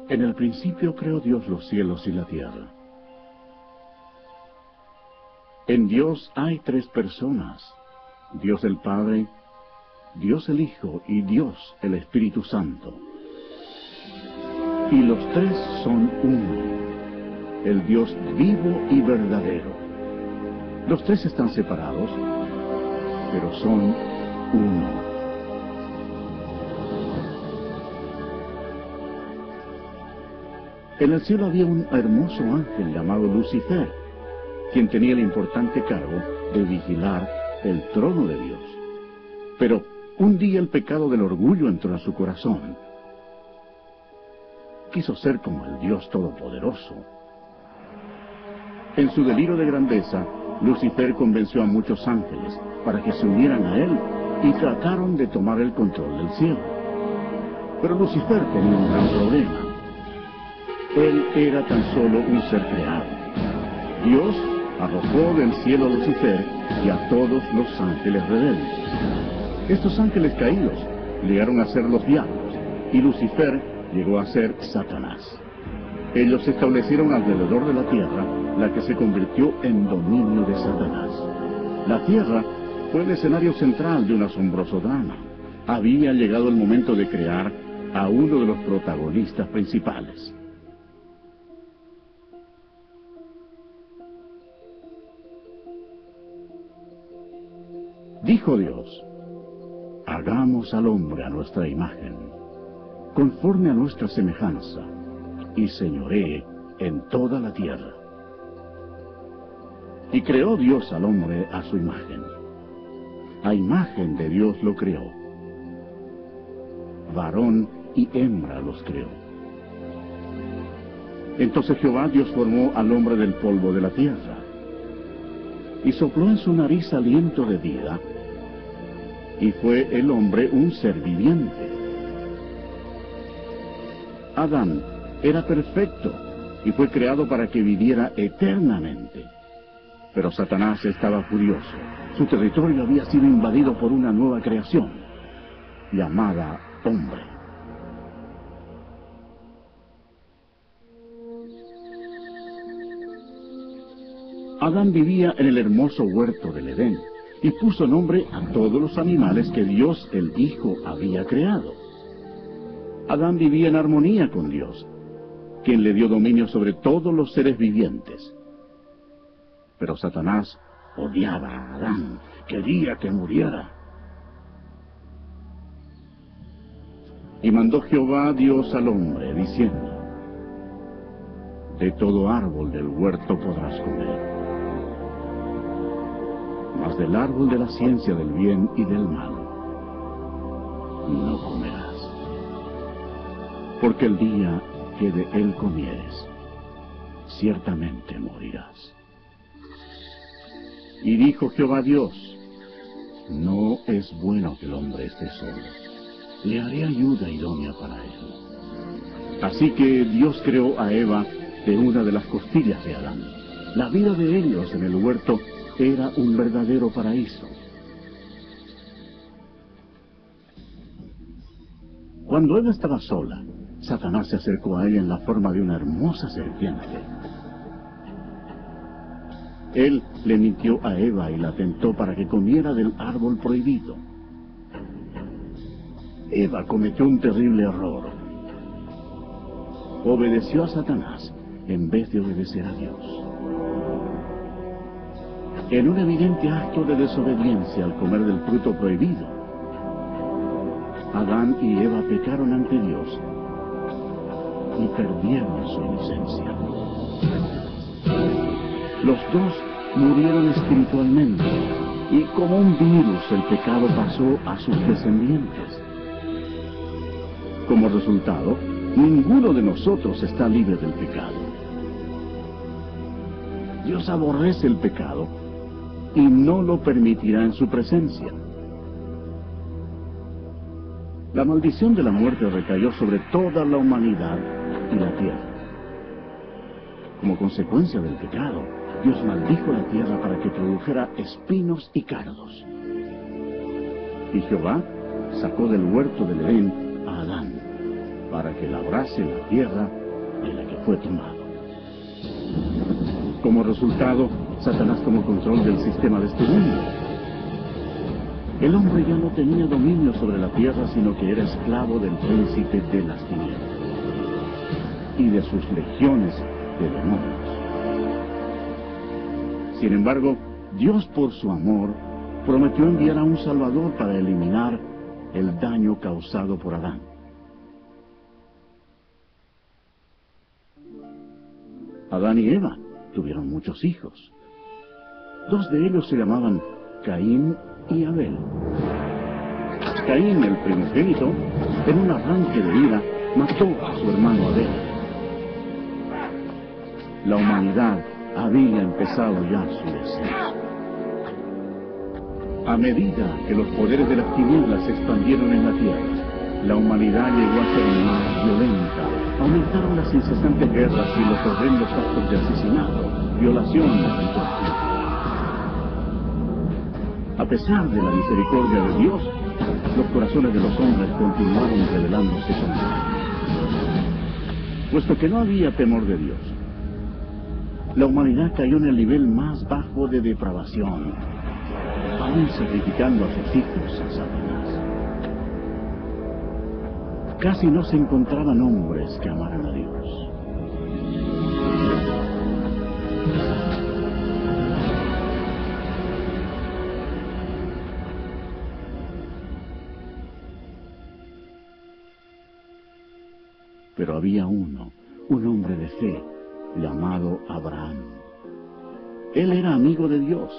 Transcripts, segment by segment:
En el principio creó Dios los cielos y la tierra. En Dios hay tres personas: Dios el Padre, Dios el Hijo y Dios el Espíritu Santo. Y los tres son uno, el Dios vivo y verdadero. Los tres están separados, pero son uno. En el cielo había un hermoso ángel llamado Lucifer, quien tenía el importante cargo de vigilar el trono de Dios. Pero un día el pecado del orgullo entró en su corazón. Quiso ser como el Dios Todopoderoso. En su delirio de grandeza, Lucifer convenció a muchos ángeles para que se unieran a él y trataron de tomar el control del cielo. Pero Lucifer tenía un gran problema. Él era tan solo un ser creado. Dios arrojó del cielo a Lucifer y a todos los ángeles rebeldes. Estos ángeles caídos llegaron a ser los diablos, y Lucifer llegó a ser Satanás. Ellos se establecieron alrededor de la tierra, la que se convirtió en dominio de Satanás. La tierra fue el escenario central de un asombroso drama. Había llegado el momento de crear a uno de los protagonistas principales. Dijo Dios: hagamos al hombre a nuestra imagen, conforme a nuestra semejanza, y señoree en toda la tierra. Y creó Dios al hombre a su imagen. A imagen de Dios lo creó. Varón y hembra los creó. Entonces Jehová Dios formó al hombre del polvo de la tierra, y sopló en su nariz aliento de vida, y fue el hombre un ser viviente. Adán era perfecto y fue creado para que viviera eternamente. Pero Satanás estaba furioso. Su territorio había sido invadido por una nueva creación, llamada hombre. Adán vivía en el hermoso huerto del Edén y puso nombre a todos los animales que Dios el Hijo había creado. Adán vivía en armonía con Dios, quien le dio dominio sobre todos los seres vivientes. Pero Satanás odiaba a Adán, quería que muriera. Y mandó Jehová Dios al hombre, diciendo: de todo árbol del huerto podrás comer, mas del árbol de la ciencia del bien y del mal no comerás, porque el día que de él comieres, ciertamente morirás. Y dijo Jehová Dios: no es bueno que el hombre esté solo, le haré ayuda idónea para él. Así que Dios creó a Eva de una de las costillas de Adán. La vida de ellos en el huerto era un verdadero paraíso. Cuando Eva estaba sola, Satanás se acercó a ella en la forma de una hermosa serpiente. Él le mintió a Eva y la tentó para que comiera del árbol prohibido. Eva cometió un terrible error. Obedeció a Satanás en vez de obedecer a Dios. En un evidente acto de desobediencia al comer del fruto prohibido, Adán y Eva pecaron ante Dios y perdieron su inocencia. Los dos murieron espiritualmente, y como un virus el pecado pasó a sus descendientes. Como resultado, ninguno de nosotros está libre del pecado. Dios aborrece el pecado y no lo permitirá en su presencia. La maldición de la muerte recayó sobre toda la humanidad y la tierra. Como consecuencia del pecado, Dios maldijo la tierra para que produjera espinos y cardos. Y Jehová sacó del huerto del Edén a Adán, para que labrase la tierra de la que fue tomado. Como resultado, Satanás tomó control del sistema de este mundo. El hombre ya no tenía dominio sobre la tierra, sino que era esclavo del príncipe de las tinieblas y de sus legiones de demonios. Sin embargo, Dios, por su amor, prometió enviar a un Salvador para eliminar el daño causado por Adán. Adán y Eva tuvieron muchos hijos. Dos de ellos se llamaban Caín y Abel. Caín, el primogénito, en un arranque de ira, mató a su hermano Abel. La humanidad había empezado ya su descenso. A medida que los poderes de las tinieblas se expandieron en la tierra, la humanidad llegó a ser más violenta. Aumentaron las incesantes guerras y los horrendos actos de asesinato, violación y tortura. A pesar de la misericordia de Dios, los corazones de los hombres continuaron rebelándose contra Él. Puesto que no había temor de Dios, la humanidad cayó en el nivel más bajo de depravación, aún sacrificando a sus hijos a Satanás. Casi no se encontraban hombres que amaran a Dios. Pero había uno, un hombre de fe, llamado Abraham. Él era amigo de Dios.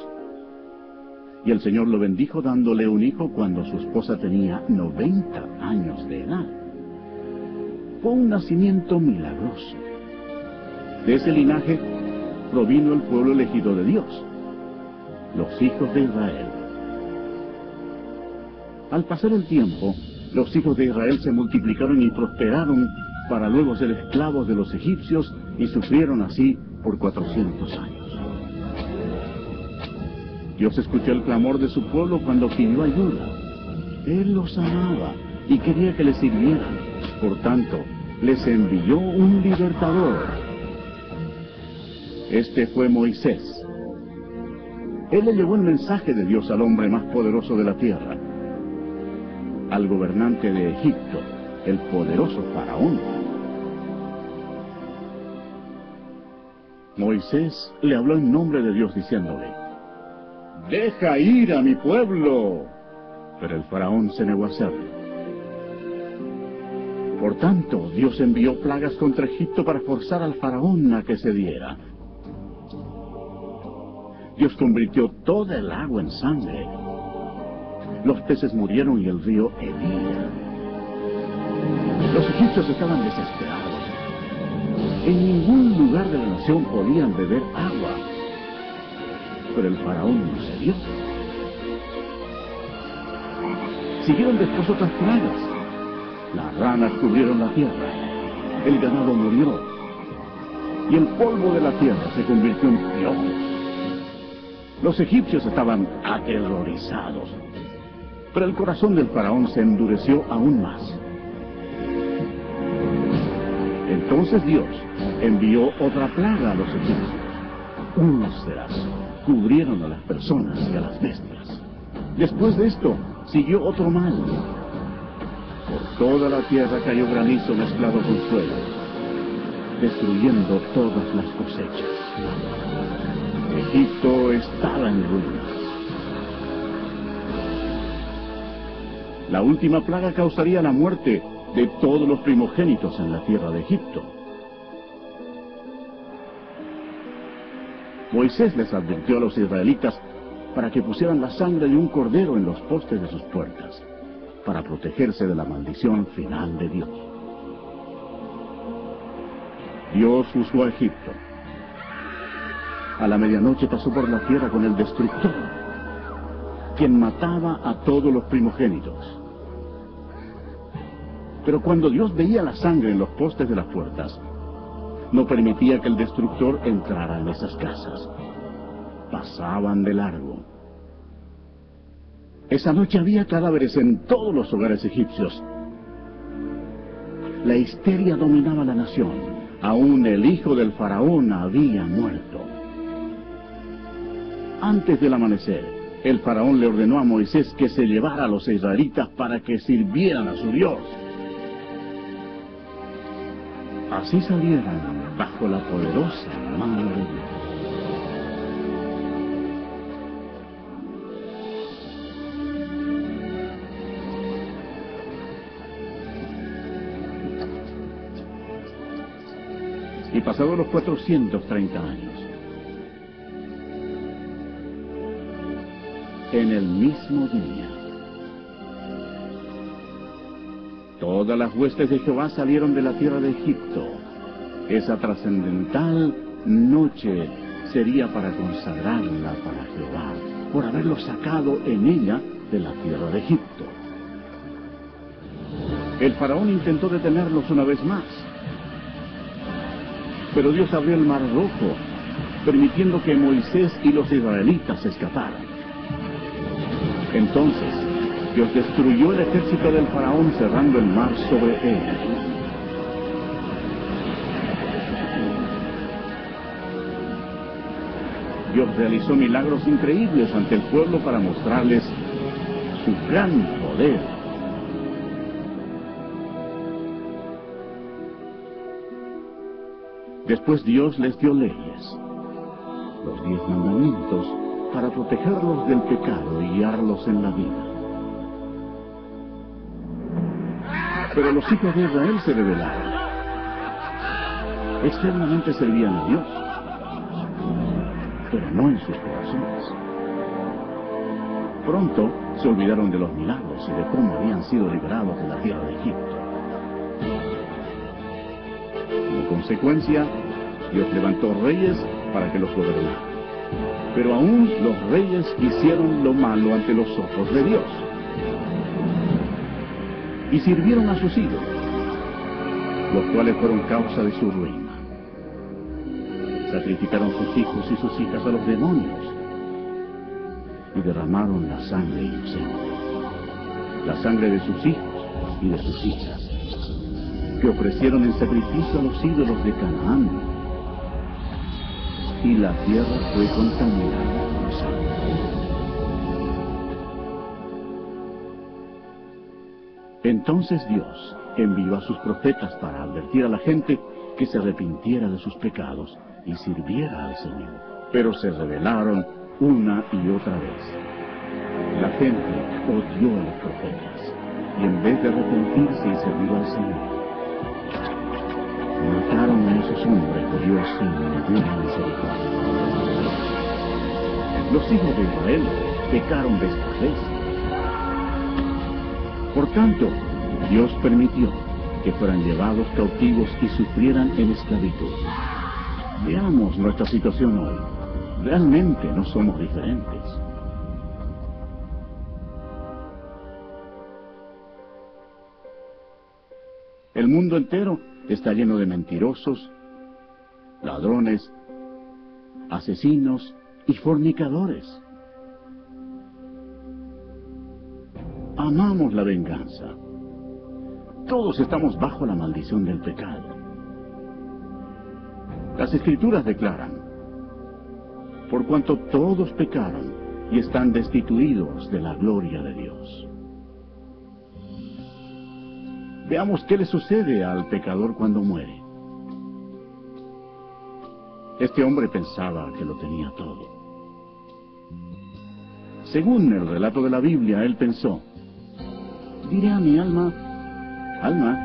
Y el Señor lo bendijo dándole un hijo cuando su esposa tenía 90 años de edad. Fue un nacimiento milagroso. De ese linaje provino el pueblo elegido de Dios, los hijos de Israel. Al pasar el tiempo, los hijos de Israel se multiplicaron y prosperaron para luego ser esclavos de los egipcios y sufrieron así por 400 años. Dios escuchó el clamor de su pueblo cuando pidió ayuda. Él los amaba y quería que le sirvieran. Por tanto, les envió un libertador. Este fue Moisés. Él le llevó el mensaje de Dios al hombre más poderoso de la tierra, al gobernante de Egipto, el poderoso faraón. Moisés le habló en nombre de Dios diciéndole: «Deja ir a mi pueblo». Pero el faraón se negó a hacerlo. Por tanto, Dios envió plagas contra Egipto para forzar al faraón a que cediera. Dios convirtió toda el agua en sangre. Los peces murieron y el río hedía. Los egipcios estaban desesperados. En ningún lugar de la nación podían beber agua. Pero el faraón no cedió. Siguieron después otras plagas. Las ranas cubrieron la tierra. El ganado murió. Y el polvo de la tierra se convirtió en piojos. Los egipcios estaban aterrorizados. Pero el corazón del faraón se endureció aún más. Entonces Dios envió otra plaga a los egipcios. Úlceras cubrieron a las personas y a las bestias. Después de esto, siguió otro mal. Por toda la tierra cayó granizo mezclado con suelo, destruyendo todas las cosechas. Egipto estaba en ruinas. La última plaga causaría la muerte de todos los primogénitos en la tierra de Egipto. Moisés les advirtió a los israelitas para que pusieran la sangre de un cordero en los postes de sus puertas, para protegerse de la maldición final de Dios. Dios juzgó a Egipto. A la medianoche pasó por la tierra con el destructor, quien mataba a todos los primogénitos. Pero cuando Dios veía la sangre en los postes de las puertas, no permitía que el destructor entrara en esas casas. Pasaban de largo. Esa noche había cadáveres en todos los hogares egipcios. La histeria dominaba la nación. aún el hijo del faraón había muerto. Antes del amanecer, el faraón le ordenó a Moisés que se llevara a los israelitas para que sirvieran a su Dios. Así salieron bajo la poderosa mano de Dios. Y pasados los 430 años, en el mismo día, todas las huestes de Jehová salieron de la tierra de Egipto. Esa trascendental noche sería para consagrarla para Jehová, por haberlos sacado en ella de la tierra de Egipto. El faraón intentó detenerlos una vez más, pero Dios abrió el mar rojo, permitiendo que Moisés y los israelitas escaparan. Entonces, Dios destruyó el ejército del faraón cerrando el mar sobre él. Dios realizó milagros increíbles ante el pueblo para mostrarles su gran poder. Después Dios les dio leyes, los 10 mandamientos, para protegerlos del pecado y guiarlos en la vida. Pero los hijos de Israel se rebelaron. Externamente servían a Dios, pero no en sus corazones. Pronto se olvidaron de los milagros y de cómo habían sido liberados de la tierra de Egipto. Como consecuencia, Dios levantó reyes para que los gobernaran. Pero aún los reyes hicieron lo malo ante los ojos de Dios. Y sirvieron a sus ídolos, los cuales fueron causa de su ruina. Sacrificaron sus hijos y sus hijas a los demonios y derramaron la sangre inocente, la sangre de sus hijos y de sus hijas, que ofrecieron en sacrificio a los ídolos de Canaán, y la tierra fue contaminada con sangre. Entonces Dios envió a sus profetas para advertir a la gente que se arrepintiera de sus pecados y sirviera al Señor. Pero se rebelaron una y otra vez. La gente odió a los profetas y en vez de arrepentirse y servir al Señor, mataron a esos hombres de Dios sin ninguna misericordia. Los hijos de Israel pecaron de esta vez. Por tanto, Dios permitió que fueran llevados cautivos y sufrieran en esclavitud. Veamos nuestra situación hoy. Realmente no somos diferentes. El mundo entero está lleno de mentirosos, ladrones, asesinos y fornicadores. Amamos la venganza. Todos estamos bajo la maldición del pecado. Las Escrituras declaran: por cuanto todos pecaron y están destituidos de la gloria de Dios. Veamos qué le sucede al pecador cuando muere. Este hombre pensaba que lo tenía todo. Según el relato de la Biblia, él pensó: diré a mi alma, alma,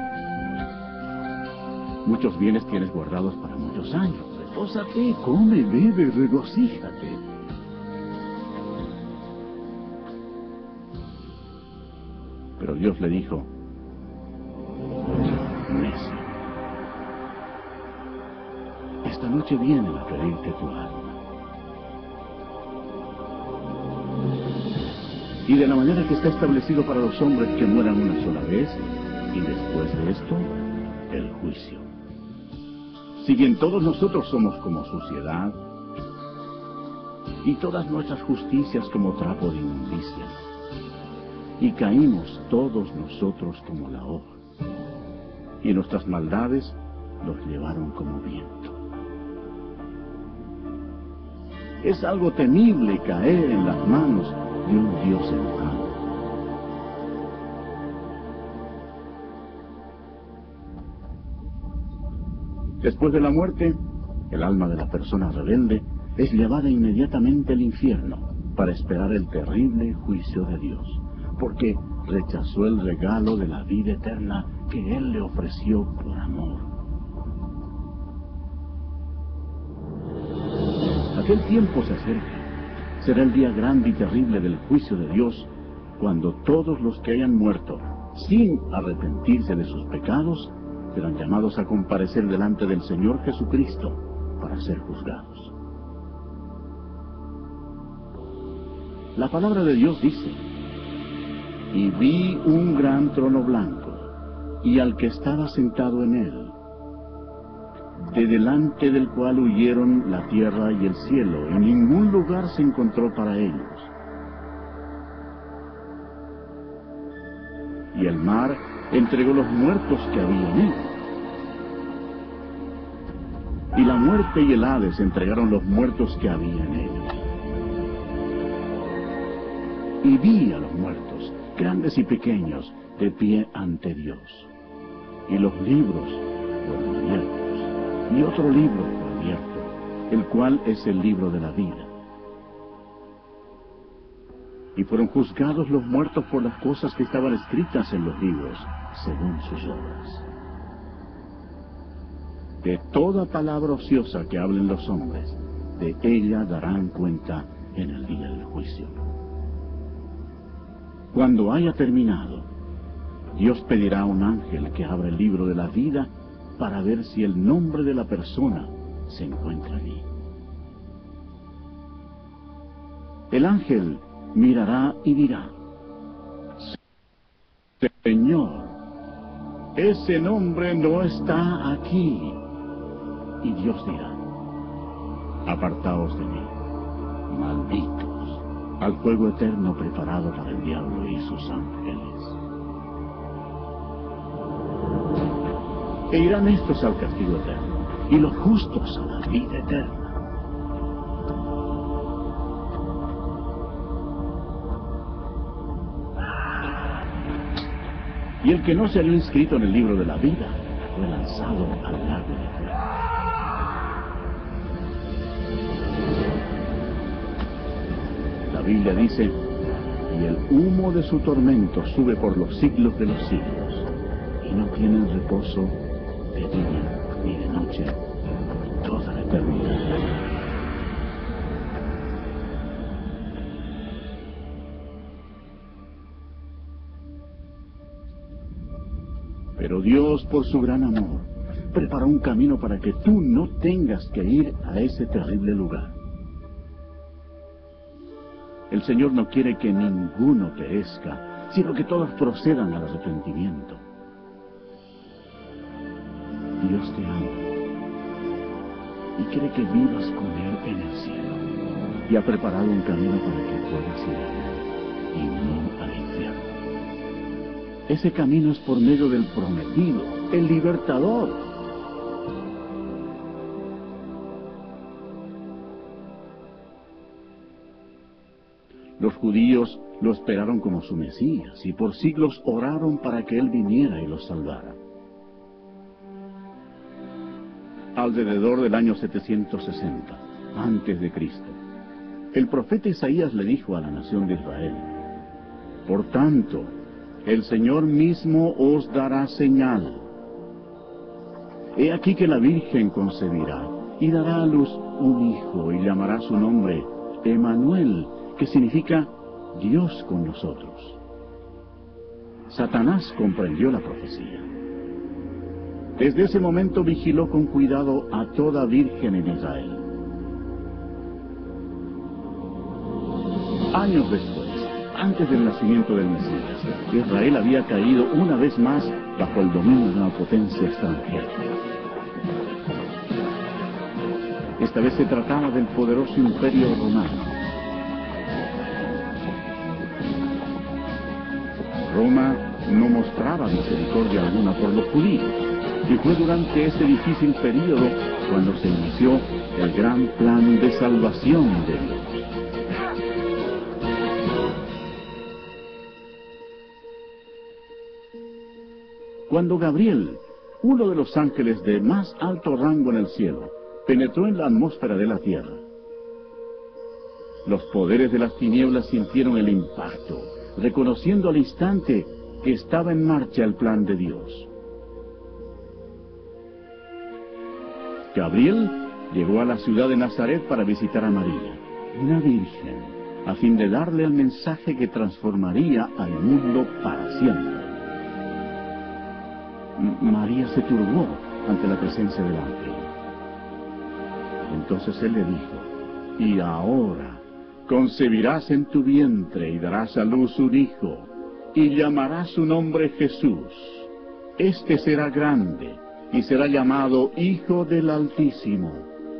muchos bienes tienes guardados para muchos años. Repósate, come, bebe, regocíjate. Pero Dios le dijo: necio, esta noche vienen a pedirte tu alma. Y de la manera que está establecido para los hombres que mueran una sola vez, y después de esto, el juicio. Si bien todos nosotros somos como suciedad, y todas nuestras justicias como trapo de inmundicia, y caímos todos nosotros como la hoja, y nuestras maldades los llevaron como viento. Es algo temible caer en las manos de un Dios enojado. Después de la muerte, el alma de la persona rebelde es llevada inmediatamente al infierno para esperar el terrible juicio de Dios, porque rechazó el regalo de la vida eterna que Él le ofreció por amor. Aquel tiempo se acerca. Será el día grande y terrible del juicio de Dios, cuando todos los que hayan muerto sin arrepentirse de sus pecados serán llamados a comparecer delante del Señor Jesucristo para ser juzgados. La palabra de Dios dice: y vi un gran trono blanco, y al que estaba sentado en él, de delante del cual huyeron la tierra y el cielo, y ningún lugar se encontró para ellos. Y el mar entregó los muertos que había en él. Y la muerte y el Hades entregaron los muertos que había en él. Y vi a los muertos, grandes y pequeños, de pie ante Dios. Y los libros fueron abiertos. Y otro libro fue abierto, el cual es el libro de la vida. Y fueron juzgados los muertos por las cosas que estaban escritas en los libros, según sus obras. De toda palabra ociosa que hablen los hombres, de ella darán cuenta en el día del juicio. Cuando haya terminado, Dios pedirá a un ángel que abra el libro de la vida para ver si el nombre de la persona se encuentra allí. El ángel mirará y dirá: Señor, ese nombre no está aquí. Y Dios dirá: apartaos de mí, malditos, al fuego eterno preparado para el diablo y sus ángeles. E irán estos al castigo eterno, y los justos a la vida eterna. Y el que no se halló inscrito en el libro de la vida fue lanzado al lago de fuego. La Biblia dice: y el humo de su tormento sube por los siglos de los siglos, y no tienen reposo de día ni de noche por toda la eternidad. Pero Dios, por su gran amor, preparó un camino para que tú no tengas que ir a ese terrible lugar. El Señor no quiere que ninguno perezca, sino que todos procedan al arrepentimiento. Dios te ama y quiere que vivas con Él en el cielo, y ha preparado un camino para que puedas ir a Él y no al infierno. Ese camino es por medio del prometido, el libertador. Los judíos lo esperaron como su Mesías y por siglos oraron para que Él viniera y los salvara. Alrededor del año 760, antes de Cristo, el profeta Isaías le dijo a la nación de Israel: por tanto, el Señor mismo os dará señal. He aquí que la Virgen concebirá y dará a luz un hijo y llamará su nombre Emmanuel, que significa Dios con nosotros. Satanás comprendió la profecía. Desde ese momento vigiló con cuidado a toda virgen en Israel. Años después, antes del nacimiento del Mesías, Israel había caído una vez más bajo el dominio de una potencia extranjera. Esta vez se trataba del poderoso imperio romano. Roma no mostraba misericordia alguna por los judíos. Y fue durante este difícil período cuando se inició el gran plan de salvación de Dios. Cuando Gabriel, uno de los ángeles de más alto rango en el cielo, penetró en la atmósfera de la tierra, los poderes de las tinieblas sintieron el impacto, reconociendo al instante que estaba en marcha el plan de Dios. Gabriel llegó a la ciudad de Nazaret para visitar a María, una virgen, a fin de darle el mensaje que transformaría al mundo para siempre. María se turbó ante la presencia del ángel. Entonces él le dijo: y ahora concebirás en tu vientre y darás a luz un hijo, y llamarás su nombre Jesús. Este será grande, y será llamado Hijo del Altísimo,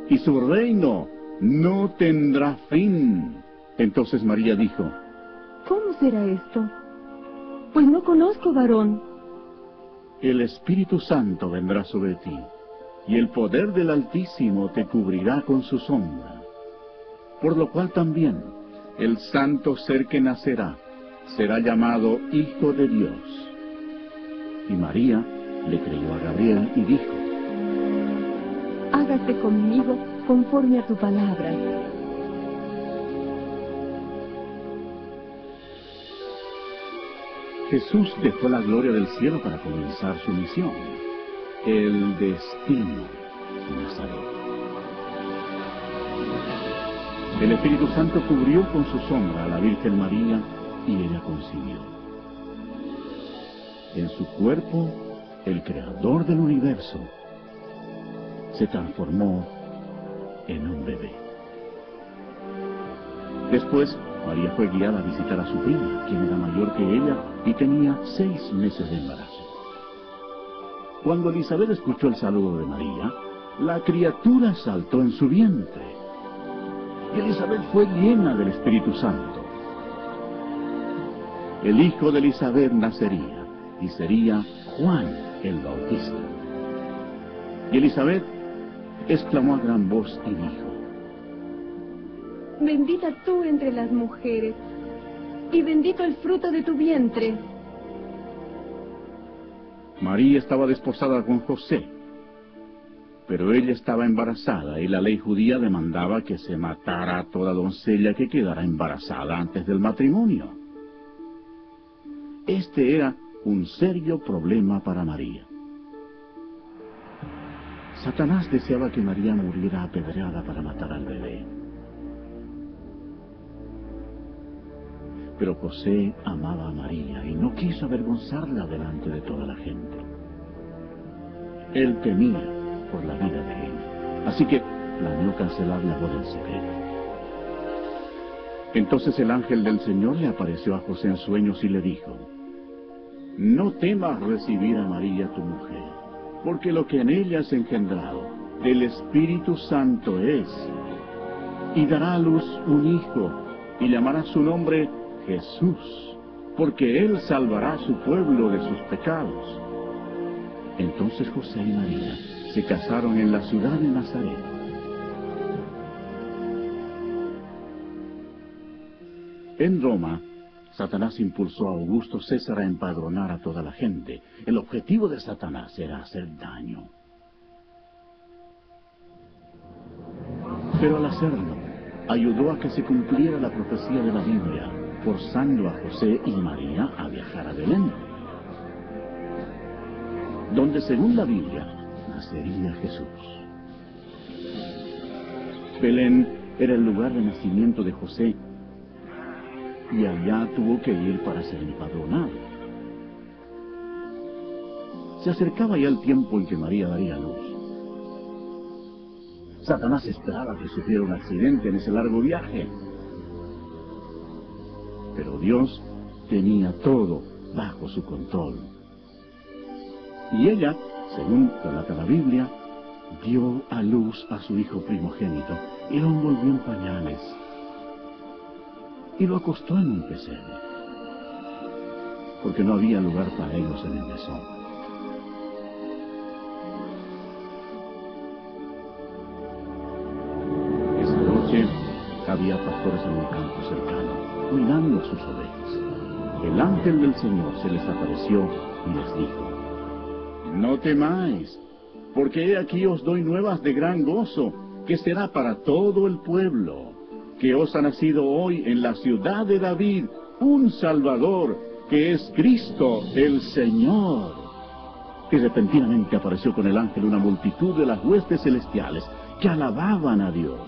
y su reino no tendrá fin. Entonces María dijo: ¿cómo será esto? Pues no conozco varón. El Espíritu Santo vendrá sobre ti, y el poder del Altísimo te cubrirá con su sombra. Por lo cual también el santo ser que nacerá será llamado Hijo de Dios. Y María le creyó a Gabriel y dijo: hágase conmigo conforme a tu palabra. Jesús dejó la gloria del cielo para comenzar su misión, el destino de Nazaret. El Espíritu Santo cubrió con su sombra a la Virgen María y ella concibió. En su cuerpo, el Creador del universo se transformó en un bebé. Después, María fue guiada a visitar a su prima, quien era mayor que ella y tenía 6 meses de embarazo. Cuando Elisabet escuchó el saludo de María, la criatura saltó en su vientre. Y Elisabet fue llena del Espíritu Santo. El hijo de Elisabet nacería, y sería Juan el Bautista. Y Elisabet exclamó a gran voz y dijo: bendita tú entre las mujeres, y bendito el fruto de tu vientre. María estaba desposada con José, pero ella estaba embarazada y la ley judía demandaba que se matara a toda doncella que quedara embarazada antes del matrimonio. Este era un serio problema para María. Satanás deseaba que María muriera apedreada para matar al bebé. Pero José amaba a María y no quiso avergonzarla delante de toda la gente. Él temía por la vida de ella, así que planeó cancelar la boda en secreto. Entonces el ángel del Señor le apareció a José en sueños y le dijo: no temas recibir a María tu mujer, porque lo que en ella es engendrado del Espíritu Santo es, y dará a luz un hijo, y llamará su nombre Jesús, porque él salvará a su pueblo de sus pecados. Entonces José y María se casaron en la ciudad de Nazaret. En Roma, Satanás impulsó a Augusto César a empadronar a toda la gente. El objetivo de Satanás era hacer daño. Pero al hacerlo, ayudó a que se cumpliera la profecía de la Biblia, forzando a José y María a viajar a Belén, donde según la Biblia nacería Jesús. Belén era el lugar de nacimiento de José, y allá tuvo que ir para ser empadronado. Se acercaba ya el tiempo en que María daría luz. Satanás esperaba que sufriera un accidente en ese largo viaje. Pero Dios tenía todo bajo su control. Y ella, según relata la Biblia, dio a luz a su hijo primogénito y lo envolvió en pañales y lo acostó en un pesebre, porque no había lugar para ellos en el mesón. noche había pastores en un campo cercano, cuidando sus ovejas. El ángel del Señor se les apareció y les dijo: No temáis, porque he aquí os doy nuevas de gran gozo, que será para todo el pueblo, que os ha nacido hoy en la ciudad de David un Salvador, que es Cristo el Señor. Y repentinamente apareció con el ángel una multitud de las huestes celestiales que alababan a Dios.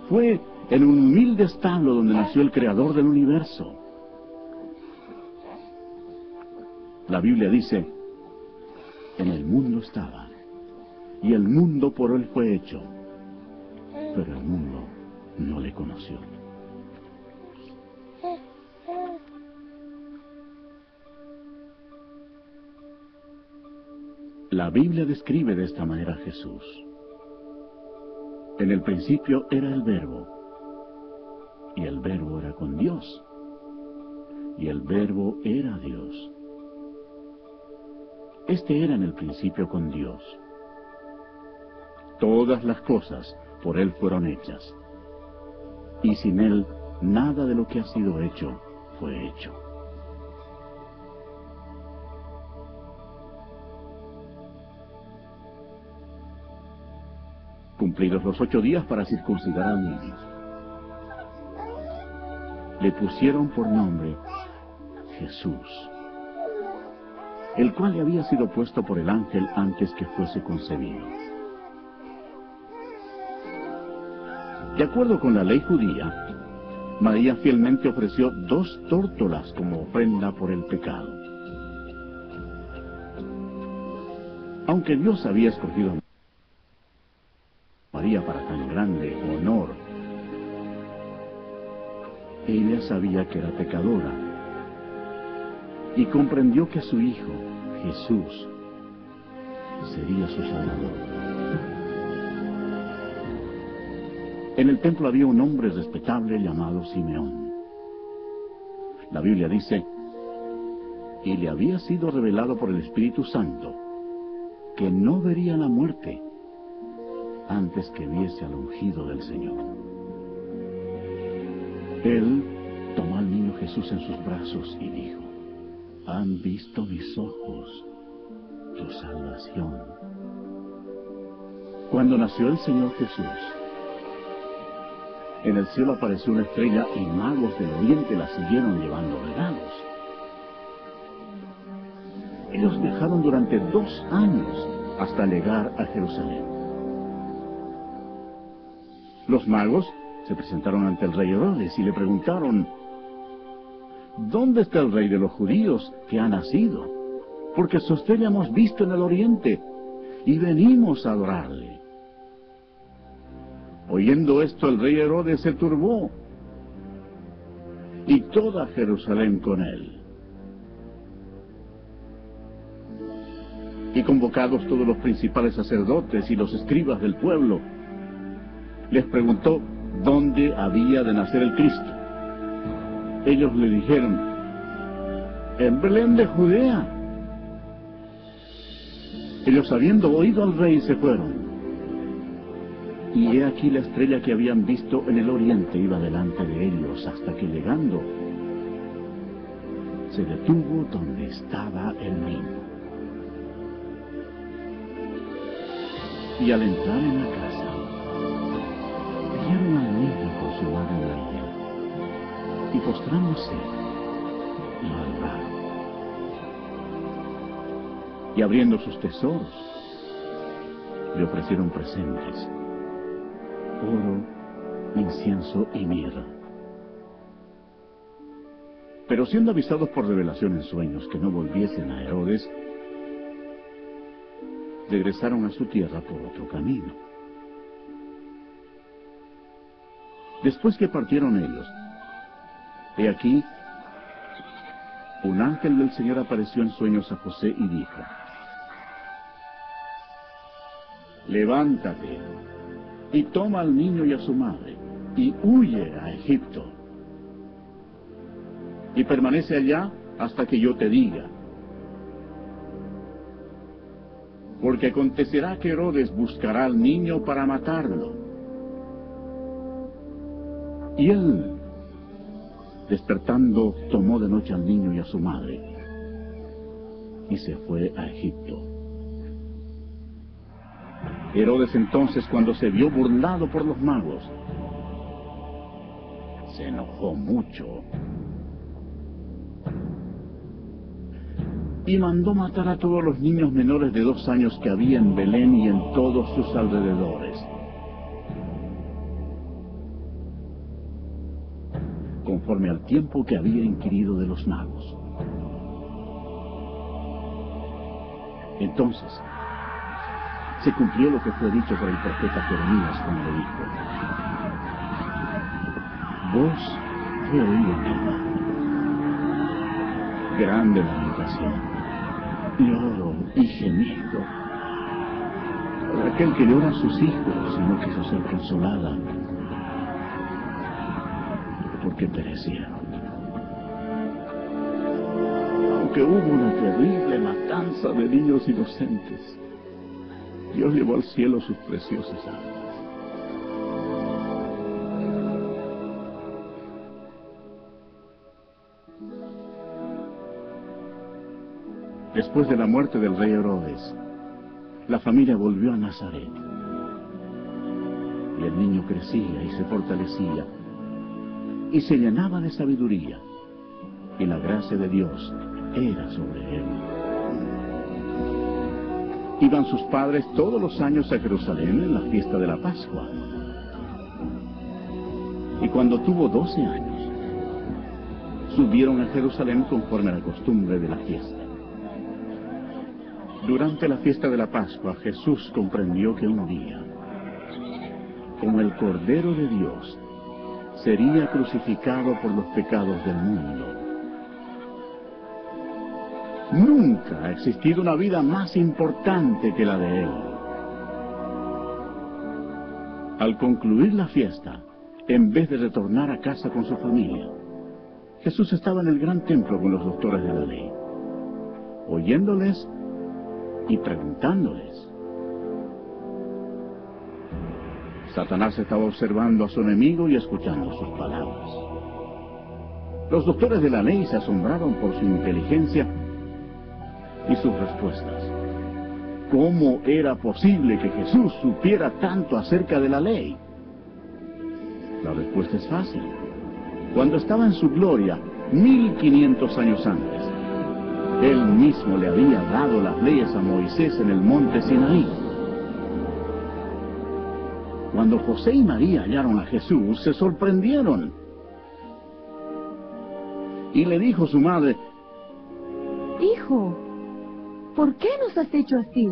Fue en un humilde establo donde nació el Creador del universo. La Biblia dice: en el mundo estaba, y el mundo por él fue hecho, pero el mundo no le conoció. La Biblia describe de esta manera a Jesús. En el principio era el Verbo, y el Verbo era con Dios, y el Verbo era Dios. Este era en el principio con Dios. Todas las cosas por Él fueron hechas, y sin Él nada de lo que ha sido hecho fue hecho. Cumplidos los 8 días para circuncidar al niño, le pusieron por nombre Jesús, el cual le había sido puesto por el ángel antes que fuese concebido. De acuerdo con la ley judía, María fielmente ofreció 2 tórtolas como ofrenda por el pecado. Aunque Dios había escogido a María para tan grande honor, ella sabía que era pecadora y comprendió que su Hijo, Jesús, sería su Salvador. En el templo había un hombre respetable llamado Simeón. La Biblia dice: y le había sido revelado por el Espíritu Santo que no vería la muerte antes que viese al ungido del Señor. Él tomó al niño Jesús en sus brazos y dijo: han visto mis ojos tu salvación. Cuando nació el Señor Jesús, en el cielo apareció una estrella y magos del oriente la siguieron llevando regalos. Ellos viajaron durante 2 años hasta llegar a Jerusalén. Los magos se presentaron ante el rey Herodes y le preguntaron: ¿dónde está el rey de los judíos que ha nacido? Porque su estrella hemos visto en el oriente y venimos a adorarle. Oyendo esto, el rey Herodes se turbó, y toda Jerusalén con él. Y convocados todos los principales sacerdotes y los escribas del pueblo, les preguntó dónde había de nacer el Cristo. Ellos le dijeron: en Belén de Judea. Ellos, habiendo oído al rey, se fueron. Y he aquí la estrella que habían visto en el oriente iba delante de ellos, hasta que llegando se detuvo donde estaba el niño. Y al entrar en la casa, vieron al niño con su madre María, y postrándose, lo adoraron. Y abriendo sus tesoros, le ofrecieron presentes: oro, incienso y mirra. Pero siendo avisados por revelación en sueños que no volviesen a Herodes, regresaron a su tierra por otro camino. Después que partieron ellos, he aquí, un ángel del Señor apareció en sueños a José y dijo: levántate y toma al niño y a su madre, y huye a Egipto. Y permanece allá hasta que yo te diga. porque acontecerá que Herodes buscará al niño para matarlo. Y él, despertando, tomó de noche al niño y a su madre, y se fue a Egipto. Herodes entonces, cuando se vio burlado por los magos, se enojó mucho y mandó matar a todos los niños menores de 2 años que había en Belén y en todos sus alrededores, conforme al tiempo que había inquirido de los magos. Entonces se cumplió lo que fue dicho por el profeta Jeremías cuando dijo: voz fue oída en el mar, grande lamentación, lloro y gemido. Para aquel que llora a sus hijos y no quiso ser consolada, porque perecieron. Aunque hubo una terrible matanza de niños inocentes, Dios llevó al cielo sus preciosas almas. Después de la muerte del rey Herodes, la familia volvió a Nazaret. Y el niño crecía y se fortalecía, y se llenaba de sabiduría, y la gracia de Dios era sobre él. Iban sus padres todos los años a Jerusalén en la fiesta de la Pascua. Y cuando tuvo 12 años, subieron a Jerusalén conforme a la costumbre de la fiesta. Durante la fiesta de la Pascua, Jesús comprendió que un día, como el Cordero de Dios, sería crucificado por los pecados del mundo. Nunca ha existido una vida más importante que la de él. Al concluir la fiesta, en vez de retornar a casa con su familia, Jesús estaba en el gran templo con los doctores de la ley, oyéndoles y preguntándoles. Satanás estaba observando a su enemigo y escuchando sus palabras. Los doctores de la ley se asombraron por su inteligencia y sus respuestas. ¿Cómo era posible que Jesús supiera tanto acerca de la ley? La respuesta es fácil. Cuando estaba en su gloria, 1500 años antes, él mismo le había dado las leyes a Moisés en el monte Sinaí. Cuando José y María hallaron a Jesús, se sorprendieron. Y le dijo su madre: Hijo, ¿por qué nos has hecho así?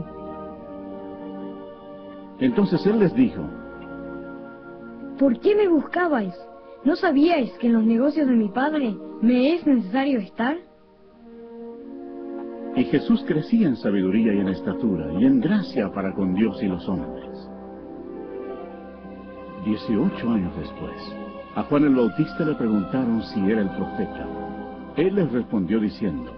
Entonces él les dijo: ¿Por qué me buscabais? ¿No sabíais que en los negocios de mi padre me es necesario estar? Y Jesús crecía en sabiduría y en estatura, y en gracia para con Dios y los hombres. 18 años después, a Juan el Bautista le preguntaron si era el profeta. Él les respondió diciendo: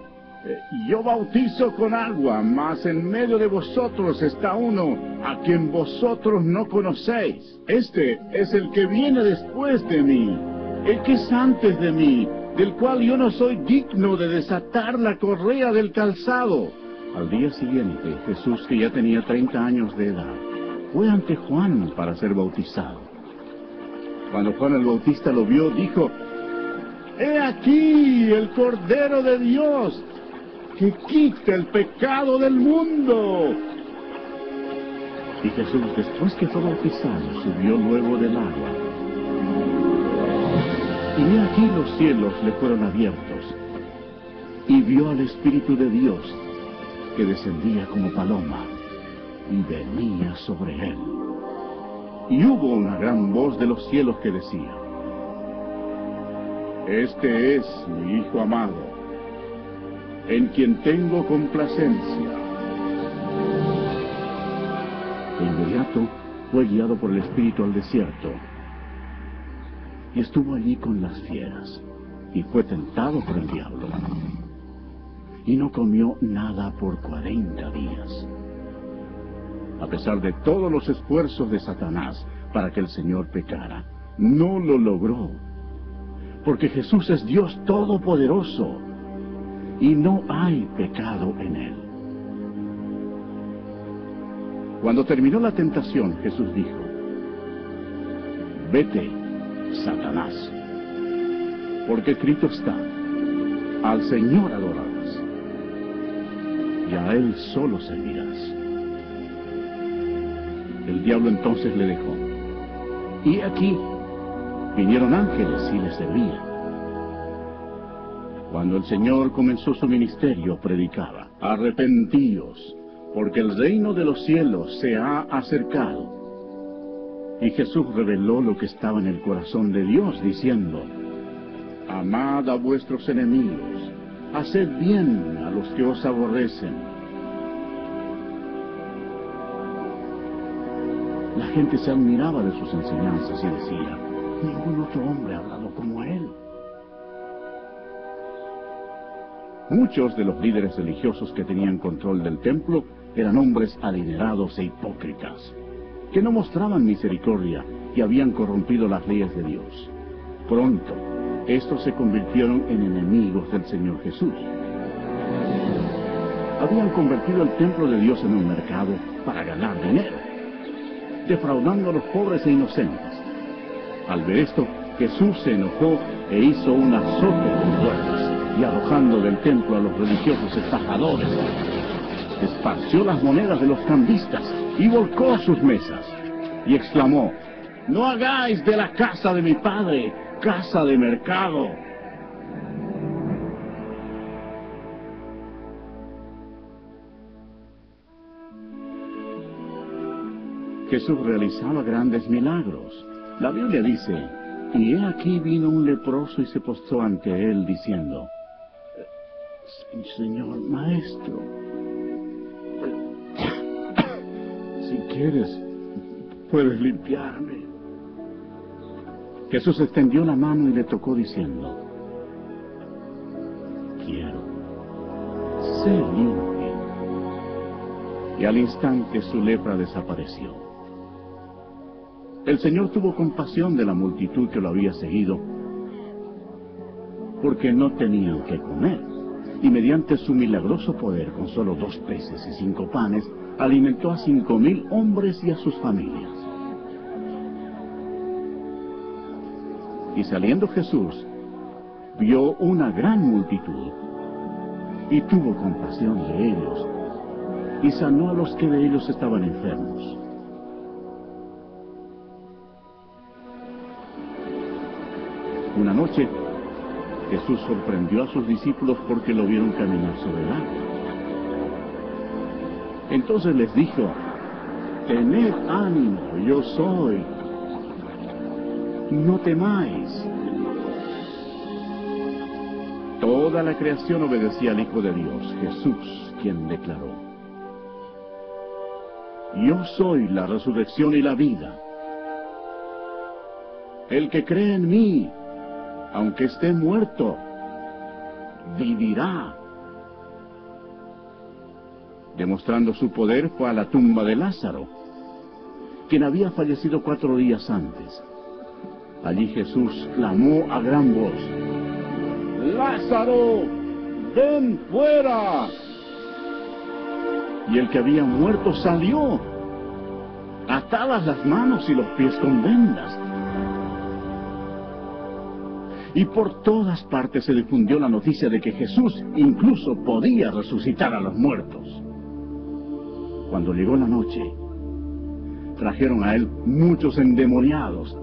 yo bautizo con agua, mas en medio de vosotros está uno a quien vosotros no conocéis. Este es el que viene después de mí, el que es antes de mí, del cual yo no soy digno de desatar la correa del calzado. Al día siguiente, Jesús, que ya tenía 30 años de edad, fue ante Juan para ser bautizado. Cuando Juan el Bautista lo vio, dijo: ¡He aquí el Cordero de Dios, que quita el pecado del mundo! Y Jesús, después que fue bautizado, subió luego del agua. Y he aquí los cielos le fueron abiertos, y vio al Espíritu de Dios, que descendía como paloma, y venía sobre él. Y hubo una gran voz de los cielos que decía: este es mi Hijo amado, en quien tengo complacencia. De inmediato fue guiado por el Espíritu al desierto, y estuvo allí con las fieras, y fue tentado por el diablo, y no comió nada por 40 días. A pesar de todos los esfuerzos de Satanás para que el Señor pecara, no lo logró. Porque Jesús es Dios Todopoderoso y no hay pecado en Él. Cuando terminó la tentación, Jesús dijo: vete, Satanás, porque escrito está: al Señor adorarás, y a Él solo servirás. El diablo entonces le dejó. Y aquí vinieron ángeles y le servían. Cuando el Señor comenzó su ministerio, predicaba: arrepentíos, porque el reino de los cielos se ha acercado. Y Jesús reveló lo que estaba en el corazón de Dios, diciendo: amad a vuestros enemigos, haced bien a los que os aborrecen. La gente se admiraba de sus enseñanzas y decía: ningún otro hombre ha hablado como él. Muchos de los líderes religiosos que tenían control del templo eran hombres adinerados e hipócritas, que no mostraban misericordia y habían corrompido las leyes de Dios. Pronto, estos se convirtieron en enemigos del Señor Jesús. Habían convertido el templo de Dios en un mercado para ganar dinero, defraudando a los pobres e inocentes. Al ver esto, Jesús se enojó e hizo un azote con cuerdas, y arrojando del templo a los religiosos estafadores, esparció las monedas de los cambistas y volcó sus mesas, y exclamó: no hagáis de la casa de mi padre casa de mercado. Jesús realizaba grandes milagros. La Biblia dice: y he aquí vino un leproso y se postró ante él, diciendo: Señor, Maestro, si quieres, puedes limpiarme. Jesús extendió la mano y le tocó, diciendo: quiero, sé limpio. Y al instante su lepra desapareció. El Señor tuvo compasión de la multitud que lo había seguido, porque no tenían qué comer, y mediante su milagroso poder, con solo 2 peces y 5 panes, alimentó a 5,000 hombres y a sus familias. Y saliendo Jesús, vio una gran multitud, y tuvo compasión de ellos, y sanó a los que de ellos estaban enfermos. Una noche, Jesús sorprendió a sus discípulos porque lo vieron caminar sobre el agua. Entonces les dijo: tened ánimo, yo soy, no temáis. Toda la creación obedecía al Hijo de Dios, Jesús, quien declaró: yo soy la resurrección y la vida. El que cree en mí, aunque esté muerto, vivirá. Demostrando su poder, fue a la tumba de Lázaro, quien había fallecido 4 días antes. Allí Jesús clamó a gran voz: ¡Lázaro, ven fuera! Y el que había muerto salió, atadas las manos y los pies con vendas. Y por todas partes se difundió la noticia de que Jesús incluso podía resucitar a los muertos. Cuando llegó la noche, trajeron a él muchos endemoniados,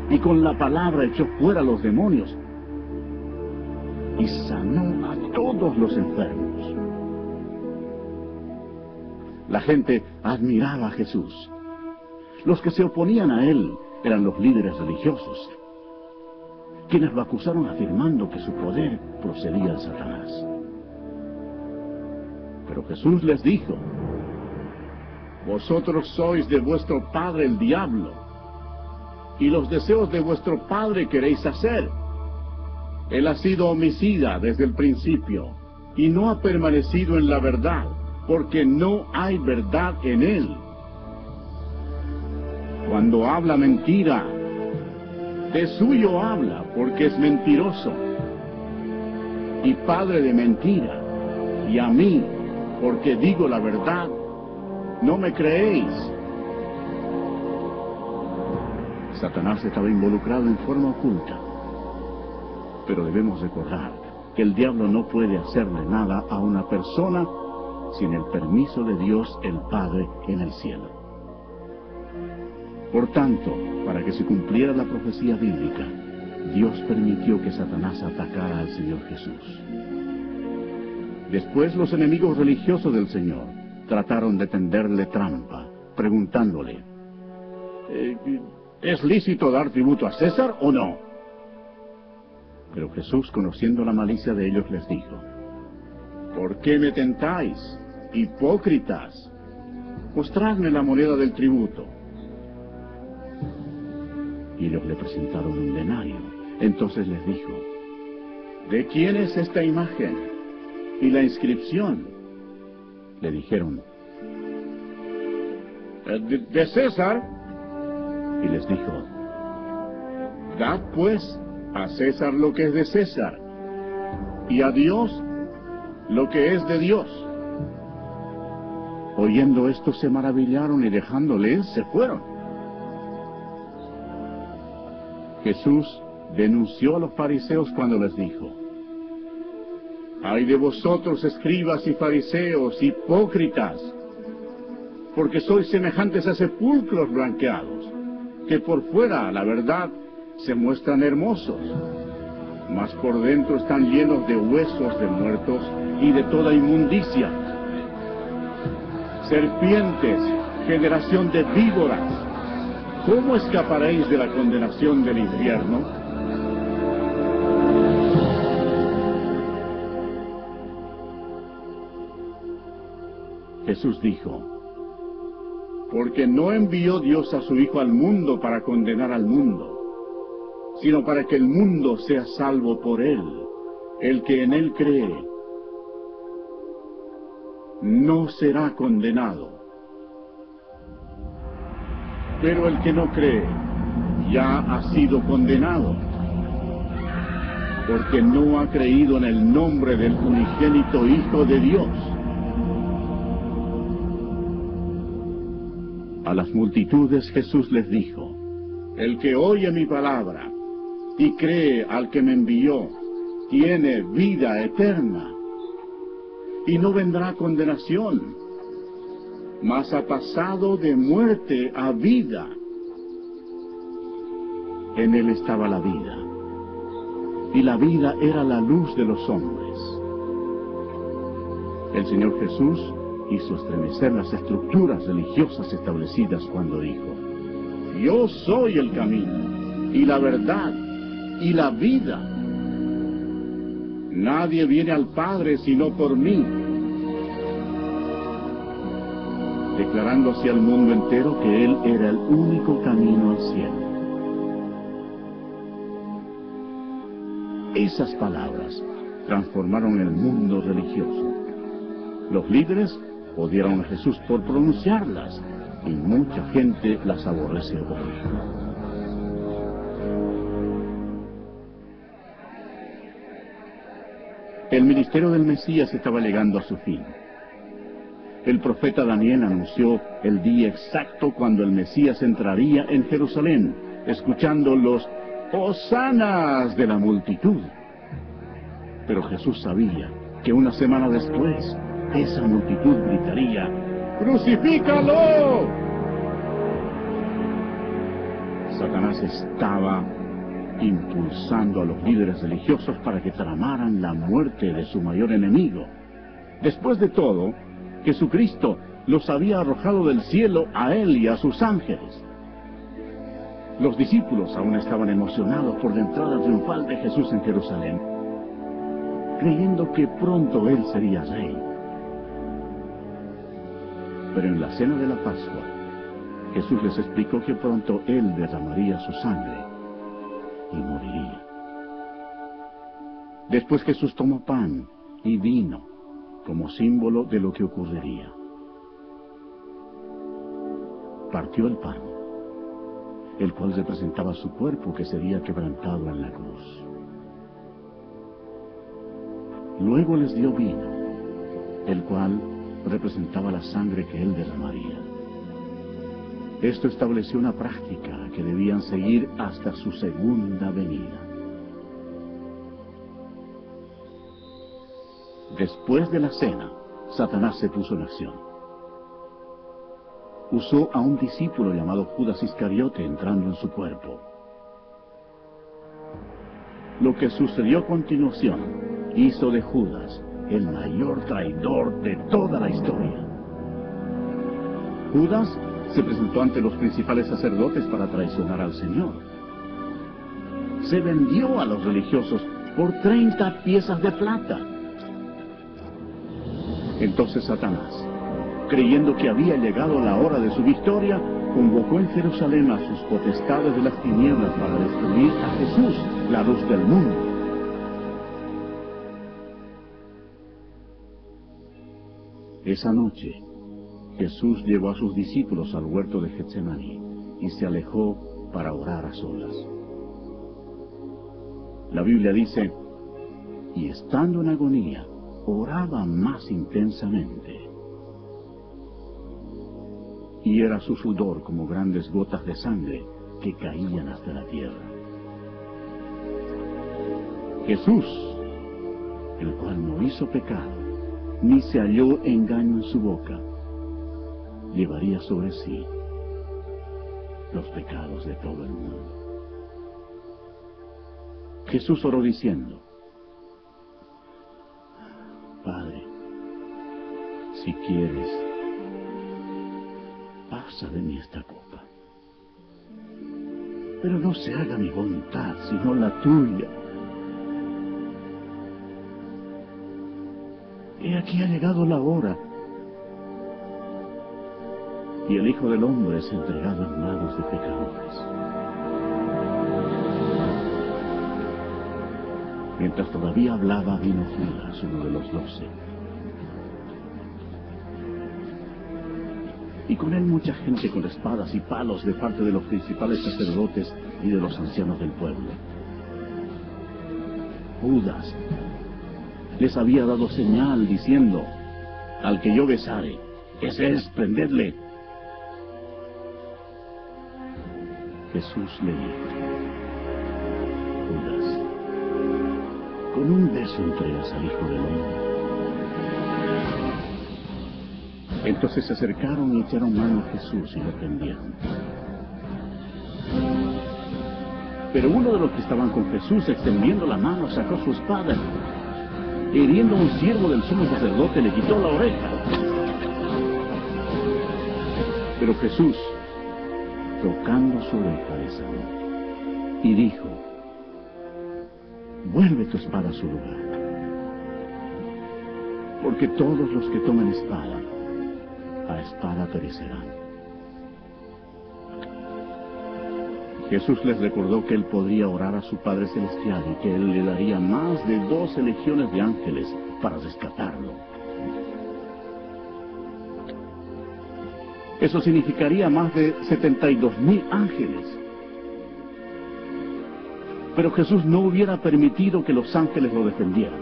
y con la palabra echó fuera a los demonios, y sanó a todos los enfermos. La gente admiraba a Jesús. Los que se oponían a él eran los líderes religiosos, quienes lo acusaron afirmando que su poder procedía de Satanás. Pero Jesús les dijo: vosotros sois de vuestro padre el diablo, y los deseos de vuestro padre queréis hacer. Él ha sido homicida desde el principio, y no ha permanecido en la verdad, porque no hay verdad en él. Cuando habla mentira, de suyo habla, porque es mentiroso y padre de mentira. Y a mí, porque digo la verdad, no me creéis. Satanás estaba involucrado en forma oculta, pero debemos recordar que el diablo no puede hacerle nada a una persona sin el permiso de Dios el Padre en el cielo. Por tanto, para que se cumpliera la profecía bíblica, Dios permitió que Satanás atacara al Señor Jesús. Después los enemigos religiosos del Señor trataron de tenderle trampa, preguntándole, ¿es lícito dar tributo a César o no? Pero Jesús, conociendo la malicia de ellos, les dijo, ¿por qué me tentáis, hipócritas? Mostradme la moneda del tributo. Y ellos le presentaron un denario. Entonces les dijo, ¿de quién es esta imagen y la inscripción? Le dijeron, de César. Y les dijo, dad pues a César lo que es de César, y a Dios lo que es de Dios. Oyendo esto se maravillaron y dejándole se fueron. Jesús denunció a los fariseos cuando les dijo, ay de vosotros, escribas y fariseos, hipócritas, porque sois semejantes a sepulcros blanqueados, que por fuera, la verdad, se muestran hermosos, mas por dentro están llenos de huesos de muertos y de toda inmundicia. Serpientes, generación de víboras, ¿cómo escaparéis de la condenación del infierno? Jesús dijo, porque no envió Dios a su Hijo al mundo para condenar al mundo, sino para que el mundo sea salvo por él. El que en él cree no será condenado, pero el que no cree ya ha sido condenado, porque no ha creído en el nombre del unigénito Hijo de Dios. A las multitudes Jesús les dijo, el que oye mi palabra y cree al que me envió, tiene vida eterna, y no vendrá condenación, mas ha pasado de muerte a vida. En él estaba la vida, y la vida era la luz de los hombres. El Señor Jesús hizo estremecer las estructuras religiosas establecidas cuando dijo, yo soy el camino, y la verdad, y la vida. Nadie viene al Padre sino por mí. Declarando así al mundo entero que Él era el único camino al cielo. Esas palabras transformaron el mundo religioso. Los líderes odiaron a Jesús por pronunciarlas, y mucha gente las aborrece hoy. El ministerio del Mesías estaba llegando a su fin. El profeta Daniel anunció el día exacto cuando el Mesías entraría en Jerusalén, escuchando los hosanas de la multitud. Pero Jesús sabía que una semana después, esa multitud gritaría, ¡crucifícalo! Satanás estaba impulsando a los líderes religiosos para que tramaran la muerte de su mayor enemigo. Después de todo, Jesucristo los había arrojado del cielo a él y a sus ángeles. Los discípulos aún estaban emocionados por la entrada triunfal de Jesús en Jerusalén, creyendo que pronto él sería rey. Pero en la cena de la Pascua, Jesús les explicó que pronto él derramaría su sangre y moriría. Después Jesús tomó pan y vino como símbolo de lo que ocurriría. Partió el pan, el cual representaba su cuerpo que sería quebrantado en la cruz. Luego les dio vino, el cual representaba la sangre que él derramaría. Esto estableció una práctica que debían seguir hasta su segunda venida. Después de la cena, Satanás se puso en acción. Usó a un discípulo llamado Judas Iscariote entrando en su cuerpo. Lo que sucedió a continuación hizo de Judas el mayor traidor de toda la historia. Judas se presentó ante los principales sacerdotes para traicionar al Señor. Se vendió a los religiosos por 30 piezas de plata. Entonces Satanás, creyendo que había llegado la hora de su victoria, convocó en Jerusalén a sus potestades de las tinieblas para destruir a Jesús, la luz del mundo. Esa noche, Jesús llevó a sus discípulos al huerto de Getsemaní y se alejó para orar a solas. La Biblia dice, y estando en agonía, oraba más intensamente. Y era su sudor como grandes gotas de sangre que caían hasta la tierra. Jesús, el cual no hizo pecado, ni se halló engaño en su boca, llevaría sobre sí los pecados de todo el mundo. Jesús oró diciendo, Padre, si quieres, pasa de mí esta copa. Pero no se haga mi voluntad, sino la tuya. He aquí ha llegado la hora, y el Hijo del Hombre es entregado en manos de pecadores. Mientras todavía hablaba, vino Judas, uno de los 12. Y con él mucha gente con espadas y palos de parte de los principales sacerdotes y de los ancianos del pueblo. Judas les había dado señal diciendo, al que yo besare, ese es, prendedle. Jesús le dijo, Judas, con un beso entregas al Hijo del Hombre. Entonces se acercaron y echaron mano a Jesús y lo prendieron. Pero uno de los que estaban con Jesús, extendiendo la mano, sacó su espada. Hiriendo a un siervo del sumo sacerdote, le quitó la oreja. Pero Jesús, tocando su oreja, le sanó y dijo, vuelve tu espada a su lugar, porque todos los que tomen espada, a espada perecerán. Jesús les recordó que él podría orar a su Padre Celestial y que él le daría más de 12 legiones de ángeles para rescatarlo. Eso significaría más de 72,000 ángeles. Pero Jesús no hubiera permitido que los ángeles lo defendieran.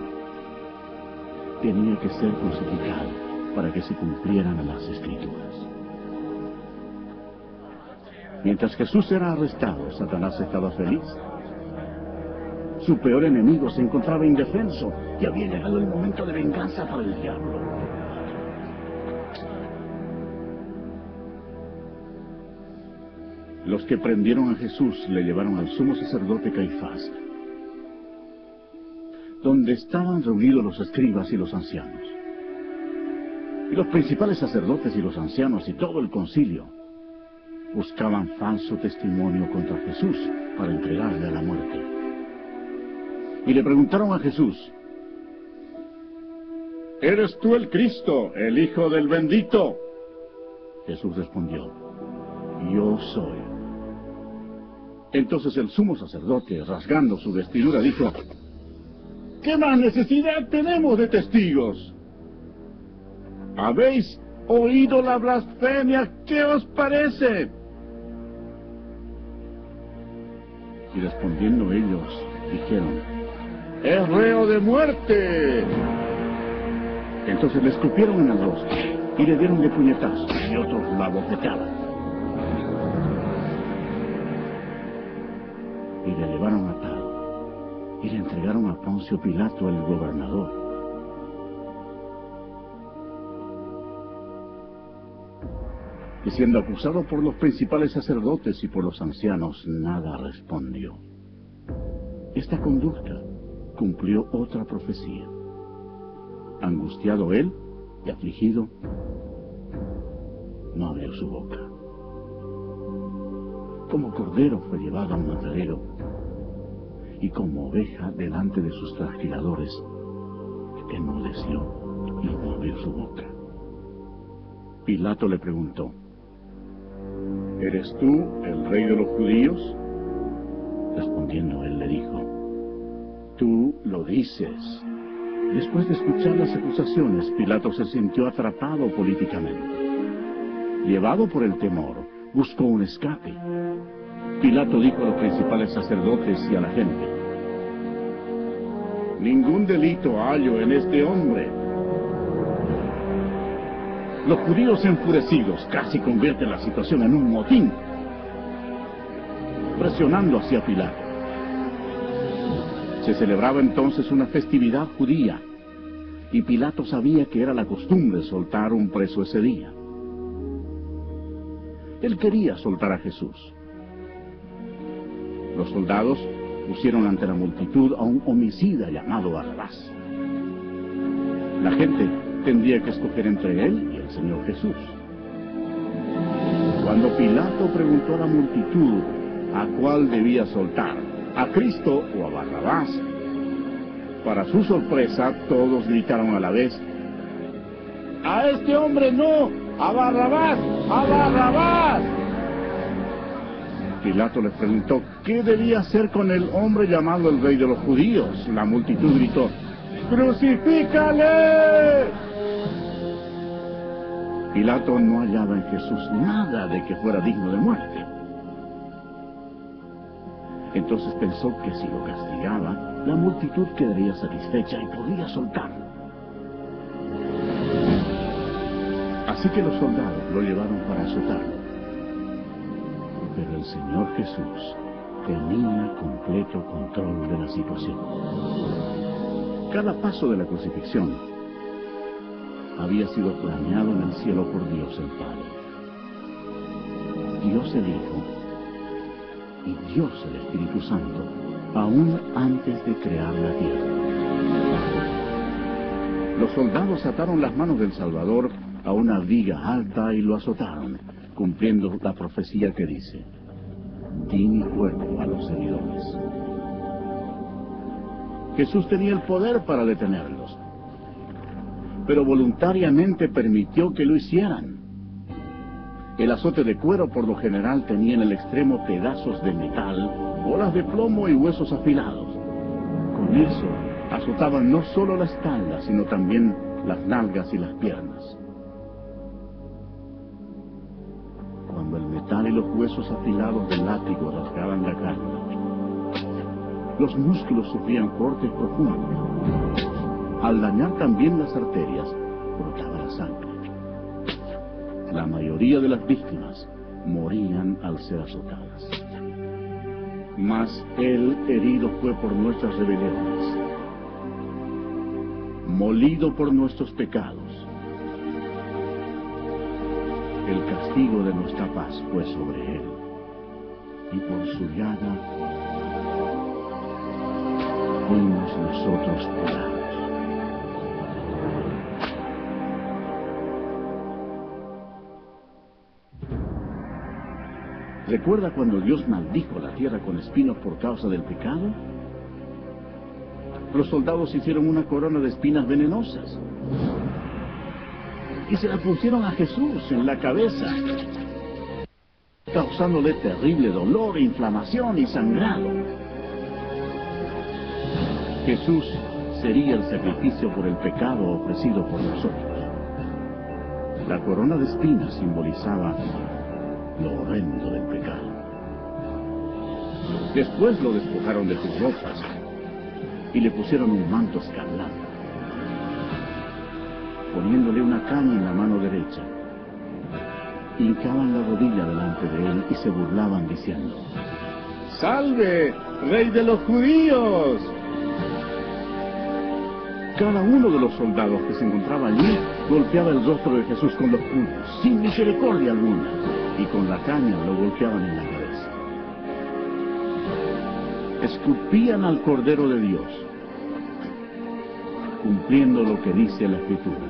Tenía que ser crucificado para que se cumplieran las Escrituras. Mientras Jesús era arrestado, Satanás estaba feliz. Su peor enemigo se encontraba indefenso y había llegado el momento de venganza para el diablo. Los que prendieron a Jesús le llevaron al sumo sacerdote Caifás, donde estaban reunidos los escribas y los ancianos. Y los principales sacerdotes y los ancianos y todo el concilio buscaban falso testimonio contra Jesús para entregarle a la muerte. Y le preguntaron a Jesús, ¿eres tú el Cristo, el Hijo del Bendito? Jesús respondió, yo soy. Entonces el sumo sacerdote, rasgando su vestidura, dijo, ¿qué más necesidad tenemos de testigos? ¿Habéis oído la blasfemia? ¿Qué os parece? Y respondiendo ellos, dijeron: ¡es reo de muerte! Entonces le escupieron en el rostro y le dieron de puñetazos, y otros la abofeteaban. Y le llevaron atado y le entregaron a Poncio Pilato, el gobernador. Y siendo acusado por los principales sacerdotes y por los ancianos, nada respondió. Esta conducta cumplió otra profecía. Angustiado él y afligido, no abrió su boca. Como cordero fue llevado a un matadero, y como oveja delante de sus trasquiladores, enmudeció y no abrió su boca. Pilato le preguntó: ¿eres tú el rey de los judíos? Respondiendo él le dijo: tú lo dices. Después de escuchar las acusaciones, Pilato se sintió atrapado políticamente. Llevado por el temor, buscó un escape. Pilato dijo a los principales sacerdotes y a la gente: ningún delito hallo en este hombre. Los judíos enfurecidos casi convierten la situación en un motín, presionando hacia Pilato. Se celebraba entonces una festividad judía, y Pilato sabía que era la costumbre soltar un preso ese día. Él quería soltar a Jesús. Los soldados pusieron ante la multitud a un homicida llamado Barrabás. La gente tendría que escoger entre él y el Señor Jesús. Cuando Pilato preguntó a la multitud a cuál debía soltar, a Cristo o a Barrabás, para su sorpresa todos gritaron a la vez: ¡a este hombre no! ¡A Barrabás! ¡A Barrabás! Pilato les preguntó qué debía hacer con el hombre llamado el Rey de los Judíos. La multitud gritó: ¡crucifícale! Pilato no hallaba en Jesús nada de que fuera digno de muerte. Entonces pensó que si lo castigaba, la multitud quedaría satisfecha y podría soltarlo. Así que los soldados lo llevaron para azotarlo. Pero el Señor Jesús tenía completo control de la situación. Cada paso de la crucifixión había sido planeado en el cielo por Dios el Padre. Dios el Hijo y Dios el Espíritu Santo, aún antes de crear la tierra. Los soldados ataron las manos del Salvador a una viga alta y lo azotaron, cumpliendo la profecía que dice: di mi cuerpo a los heridores. Jesús tenía el poder para detenerlos, pero voluntariamente permitió que lo hicieran. El azote de cuero por lo general tenía en el extremo pedazos de metal, bolas de plomo y huesos afilados. Con eso azotaban no solo la espalda, sino también las nalgas y las piernas. Cuando el metal y los huesos afilados del látigo rasgaban la carne, los músculos sufrían cortes profundos. Al dañar también las arterias, brotaba la sangre. La mayoría de las víctimas morían al ser azotadas. Mas Él herido fue por nuestras rebeliones, molido por nuestros pecados. El castigo de nuestra paz fue sobre Él, y por su llaga fuimos nosotros curados. ¿Recuerda cuando Dios maldijo la tierra con espinos por causa del pecado? Los soldados hicieron una corona de espinas venenosas y se la pusieron a Jesús en la cabeza, causándole terrible dolor, inflamación y sangrado. Jesús sería el sacrificio por el pecado ofrecido por nosotros. La corona de espinas simbolizaba lo horrendo del pecado. Después lo despojaron de sus ropas y le pusieron un manto escarlata, poniéndole una caña en la mano derecha. Hincaban la rodilla delante de él y se burlaban diciendo: ¡Salve, rey de los judíos! Cada uno de los soldados que se encontraba allí golpeaba el rostro de Jesús con los puños, sin misericordia alguna, y con la caña lo golpeaban en la cabeza. Escupían al Cordero de Dios, cumpliendo lo que dice la Escritura: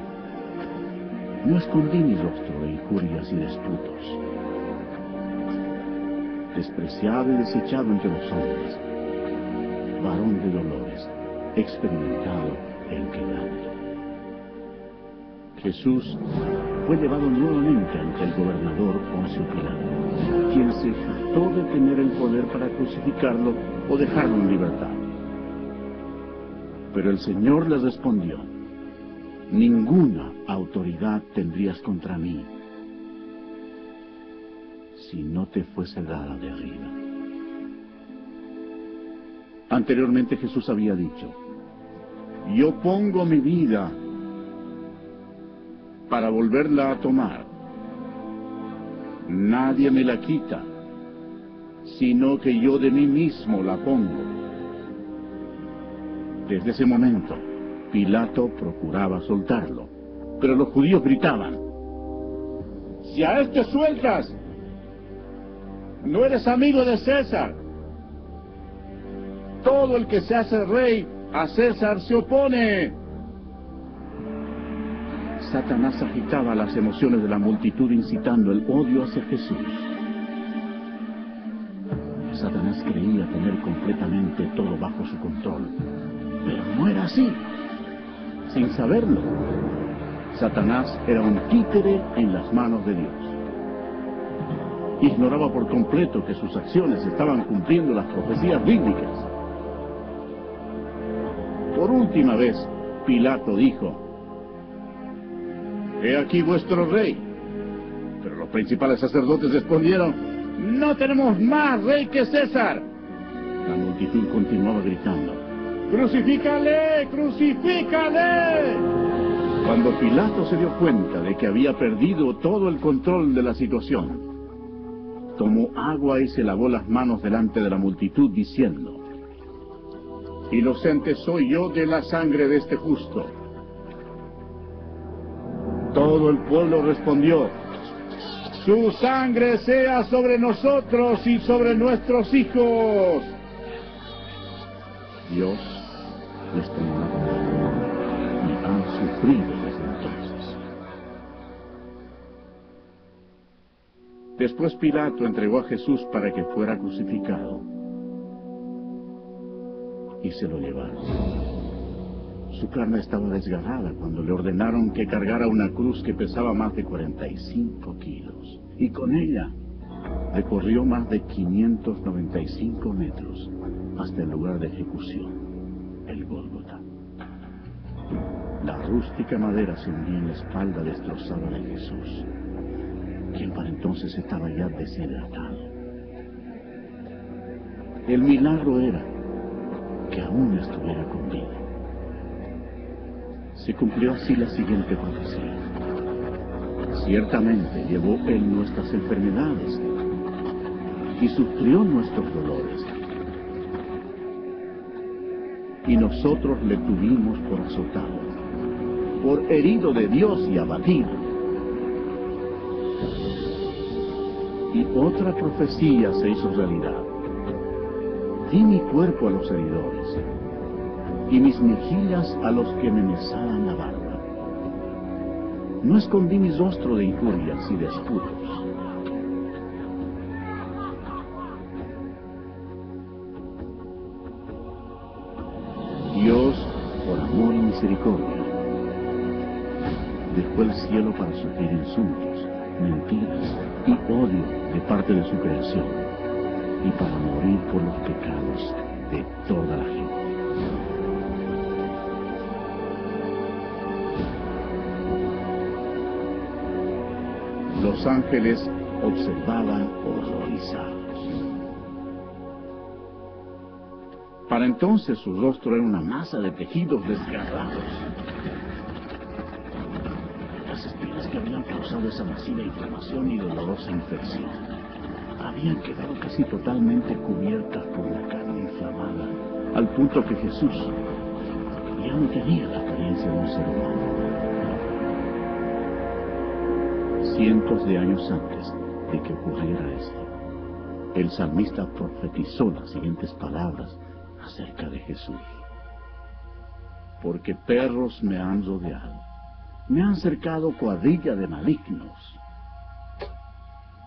no escondí mi rostro de injurias y disputos. Despreciado y desechado entre los hombres, varón de dolores, experimentado en quebranto. Jesús fue llevado nuevamente ante el gobernador Poncio Pilato, quien se jactó de tener el poder para crucificarlo o dejarlo en libertad. Pero el Señor le respondió: ninguna autoridad tendrías contra mí si no te fuese dada de arriba. Anteriormente Jesús había dicho: yo pongo mi vida para volverla a tomar. Nadie me la quita, sino que yo de mí mismo la pongo. Desde ese momento, Pilato procuraba soltarlo, pero los judíos gritaban: si a este sueltas, no eres amigo de César. Todo el que se hace rey a César se opone. Satanás agitaba las emociones de la multitud, incitando el odio hacia Jesús. Satanás creía tener completamente todo bajo su control, pero no era así. Sin saberlo, Satanás era un títere en las manos de Dios. Ignoraba por completo que sus acciones estaban cumpliendo las profecías bíblicas. Por última vez, Pilato dijo: he aquí vuestro rey. Pero los principales sacerdotes respondieron: no tenemos más rey que César. La multitud continuaba gritando: ¡crucifícale! ¡Crucifícale! Cuando Pilato se dio cuenta de que había perdido todo el control de la situación, tomó agua y se lavó las manos delante de la multitud, diciendo: inocente soy yo de la sangre de este justo. Todo el pueblo respondió: su sangre sea sobre nosotros y sobre nuestros hijos. Dios les tomó la palabra y han sufrido desde entonces. Después Pilato entregó a Jesús para que fuera crucificado, y se lo llevaron. Su carne estaba desgarrada cuando le ordenaron que cargara una cruz que pesaba más de 45 kilos, y con ella recorrió más de 595 metros hasta el lugar de ejecución, el Gólgota. La rústica madera se hundía en la espalda destrozada de Jesús, quien para entonces estaba ya deshidratado. El milagro era que aún estuviera con vida. Se cumplió así la siguiente profecía: ciertamente llevó él nuestras enfermedades y sufrió nuestros dolores, y nosotros le tuvimos por azotado, por herido de Dios y abatido. Y otra profecía se hizo realidad: di mi cuerpo a los heridores, y mis mejillas a los que me mesaban la barba. No escondí mi rostro de injurias y de escudos. Dios, por amor y misericordia, dejó el cielo para sufrir insultos, mentiras y odio de parte de su creación, y para morir por los pecados de toda la gente. los ángeles observaban horrorizados. Para entonces su rostro era una masa de tejidos desgarrados. Las espinas que habían causado esa masiva inflamación y dolorosa infección habían quedado casi totalmente cubiertas por la carne inflamada, al punto que Jesús ya no tenía la apariencia de un ser humano. Cientos de años antes de que ocurriera esto, el salmista profetizó las siguientes palabras acerca de Jesús. Porque perros me han rodeado, me han cercado cuadrilla de malignos.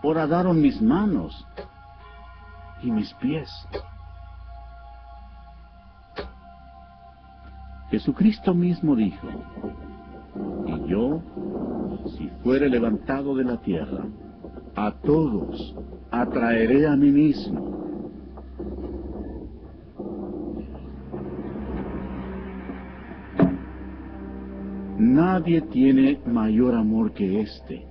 Horadaron mis manos y mis pies. Jesucristo mismo dijo: y yo, si fuere levantado de la tierra, a todos atraeré a mí mismo. Nadie tiene mayor amor que este,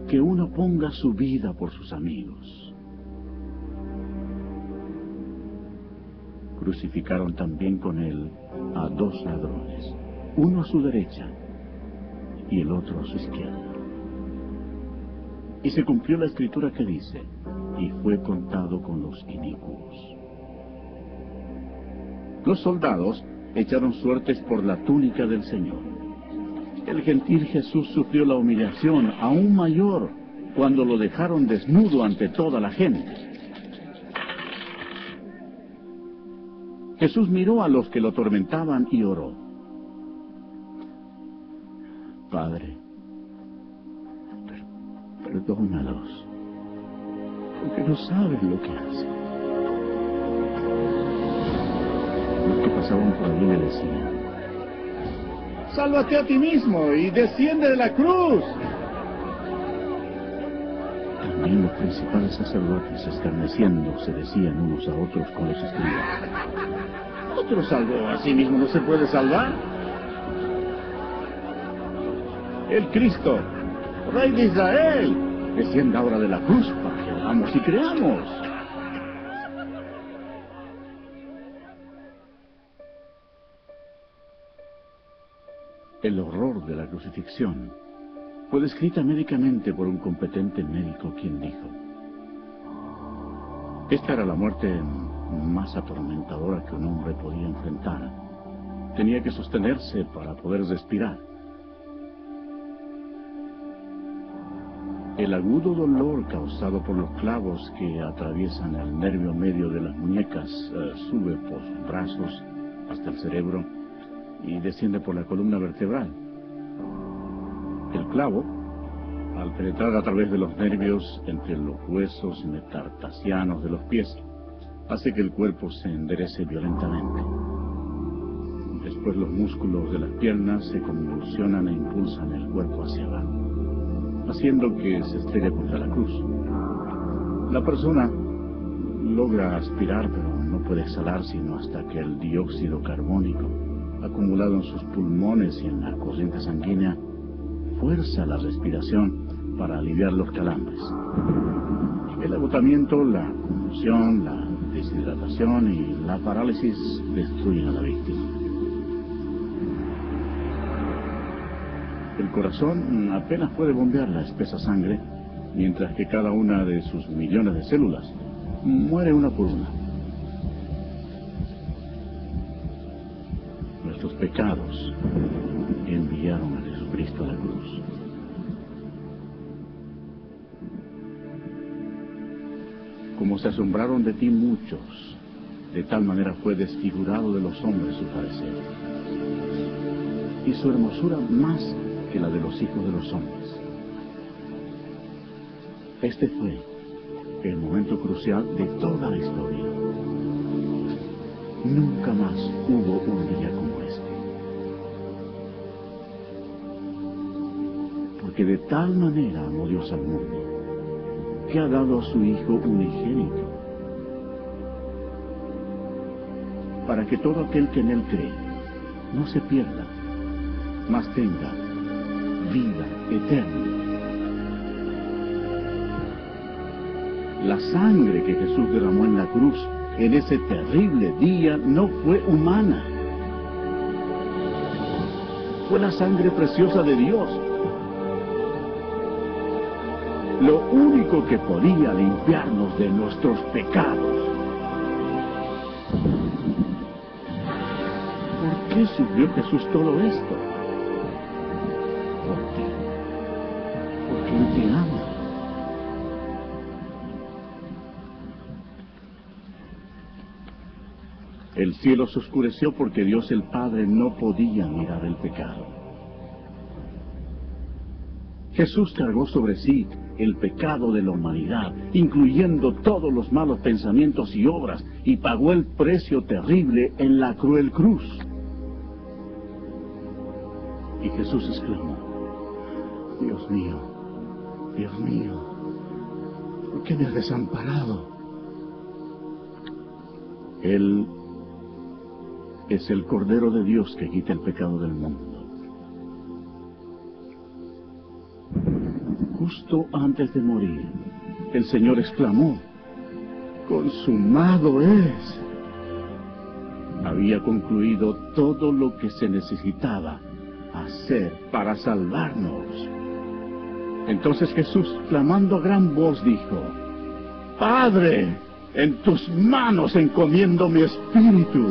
que uno ponga su vida por sus amigos. Crucificaron también con él a 2 ladrones, uno a su derecha y el otro a su izquierda. Y se cumplió la escritura que dice: y fue contado con los inicuos. Los soldados echaron suertes por la túnica del Señor. El gentil Jesús sufrió la humillación aún mayor cuando lo dejaron desnudo ante toda la gente. Jesús miró a los que lo atormentaban y oró: Padre, perdónalos, porque no saben lo que hacen. Los que pasaban por allí le decían: ¡Sálvate a ti mismo y desciende de la cruz! También los principales sacerdotes, escarneciendo, se decían unos a otros con los escribas: ¿otro salvo a sí mismo no se puede salvar? El Cristo, Rey de Israel, descienda ahora de la cruz para que oramos y creamos. El horror de la crucifixión fue descrita médicamente por un competente médico, quien dijo: esta era la muerte más atormentadora que un hombre podía enfrentar. Tenía que sostenerse para poder respirar. El agudo dolor causado por los clavos que atraviesan el nervio medio de las muñecas sube por sus brazos hasta el cerebro y desciende por la columna vertebral. El clavo, al penetrar a través de los nervios entre los huesos metatarsianos de los pies, hace que el cuerpo se enderece violentamente. Después los músculos de las piernas se convulsionan e impulsan el cuerpo hacia abajo, haciendo que se estrelle contra la cruz. La persona logra aspirar, pero no puede exhalar sino hasta que el dióxido carbónico, acumulado en sus pulmones y en la corriente sanguínea, fuerza la respiración para aliviar los calambres. El agotamiento, la confusión, la deshidratación y la parálisis destruyen a la víctima. El corazón apenas puede bombear la espesa sangre, mientras que cada una de sus millones de células muere una por una. Nuestros pecados enviaron a Jesucristo a la cruz. Como se asombraron de ti muchos, de tal manera fue desfigurado de los hombres su parecer, y su hermosura más que la de los hijos de los hombres. Este fue el momento crucial de toda la historia. Nunca más hubo un día como este. Porque de tal manera amó Dios al mundo, que ha dado a su Hijo unigénito, para que todo aquel que en Él cree no se pierda, mas tenga vida eterna. La sangre que Jesús derramó en la cruz en ese terrible día no fue humana. Fue la sangre preciosa de Dios. Lo único que podía limpiarnos de nuestros pecados. ¿Por qué sufrió Jesús todo esto? ¿Por qué? Porque Él te ama. El cielo se oscureció porque Dios el Padre no podía mirar el pecado. Jesús cargó sobre sí el pecado de la humanidad, incluyendo todos los malos pensamientos y obras, y pagó el precio terrible en la cruel cruz. Y Jesús exclamó: Dios mío, ¿por qué me has desamparado? Él es el Cordero de Dios que quita el pecado del mundo. Justo antes de morir, el Señor exclamó: consumado es. Había concluido todo lo que se necesitaba hacer para salvarnos. Entonces Jesús, clamando a gran voz, dijo: Padre, en tus manos encomiendo mi espíritu.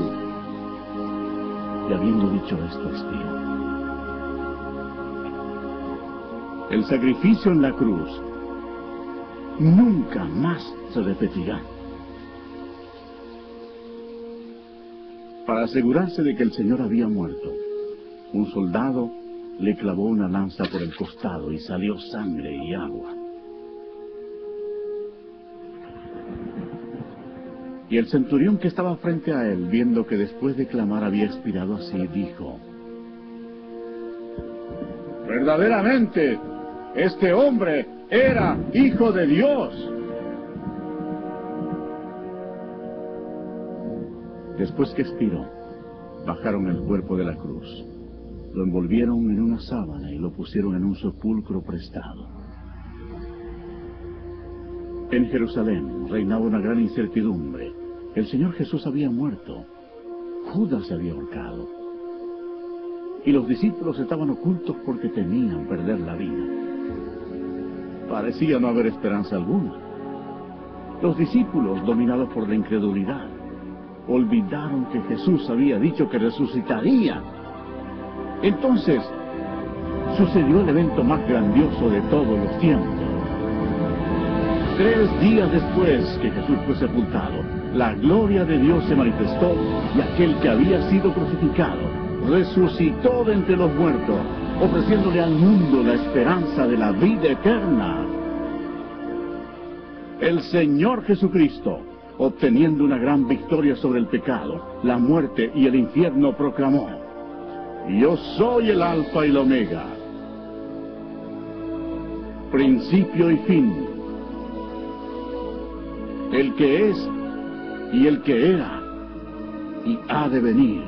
Y habiendo dicho esto, expiró. El sacrificio en la cruz nunca más se repetirá. Para asegurarse de que el Señor había muerto, un soldado le clavó una lanza por el costado y salió sangre y agua. Y el centurión que estaba frente a él, viendo que después de clamar había expirado así, dijo: verdaderamente, este hombre era Hijo de Dios. Después que expiró, bajaron el cuerpo de la cruz, lo envolvieron en una sábana y lo pusieron en un sepulcro prestado. En Jerusalén reinaba una gran incertidumbre. El Señor Jesús había muerto. Judas se había ahorcado. Y los discípulos estaban ocultos porque temían perder la vida. Parecía no haber esperanza alguna. Los discípulos, dominados por la incredulidad, olvidaron que Jesús había dicho que resucitaría. Entonces, sucedió el evento más grandioso de todos los tiempos. 3 días después que Jesús fue sepultado, la gloria de Dios se manifestó y aquel que había sido crucificado resucitó de entre los muertos, ofreciéndole al mundo la esperanza de la vida eterna. El Señor Jesucristo, obteniendo una gran victoria sobre el pecado, la muerte y el infierno, proclamó: Yo soy el Alfa y el Omega, principio y fin, el que es y el que era y ha de venir,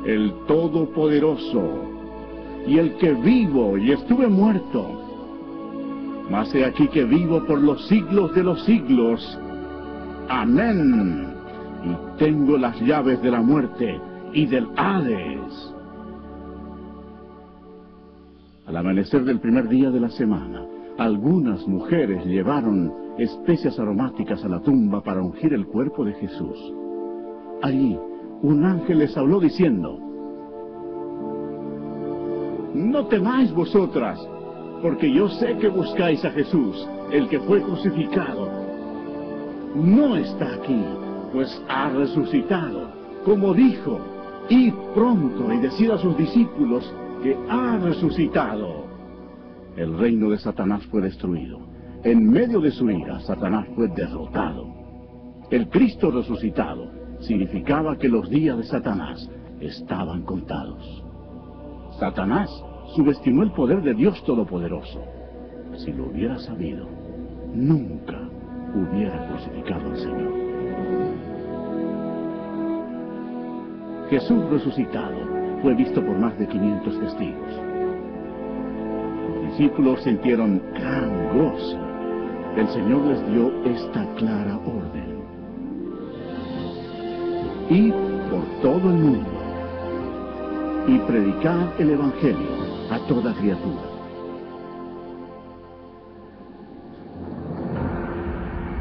el Todopoderoso y el que vivo y estuve muerto, mas he aquí que vivo por los siglos de los siglos. Amén. Y tengo las llaves de la muerte y del Hades. Al amanecer del primer día de la semana, algunas mujeres llevaron especias aromáticas a la tumba para ungir el cuerpo de Jesús. Allí, un ángel les habló diciendo: No temáis vosotras, porque yo sé que buscáis a Jesús, el que fue crucificado. No está aquí, pues ha resucitado. Como dijo, id pronto y decid a sus discípulos que ha resucitado. El reino de Satanás fue destruido. En medio de su ira, Satanás fue derrotado. El Cristo resucitado significaba que los días de Satanás estaban contados. Satanás subestimó el poder de Dios Todopoderoso. Si lo hubiera sabido, nunca hubiera crucificado al Señor. Jesús resucitado fue visto por más de 500 testigos. Los discípulos sintieron gran gozo. El Señor les dio esta clara orden: id por todo el mundo y predicad el Evangelio a toda criatura.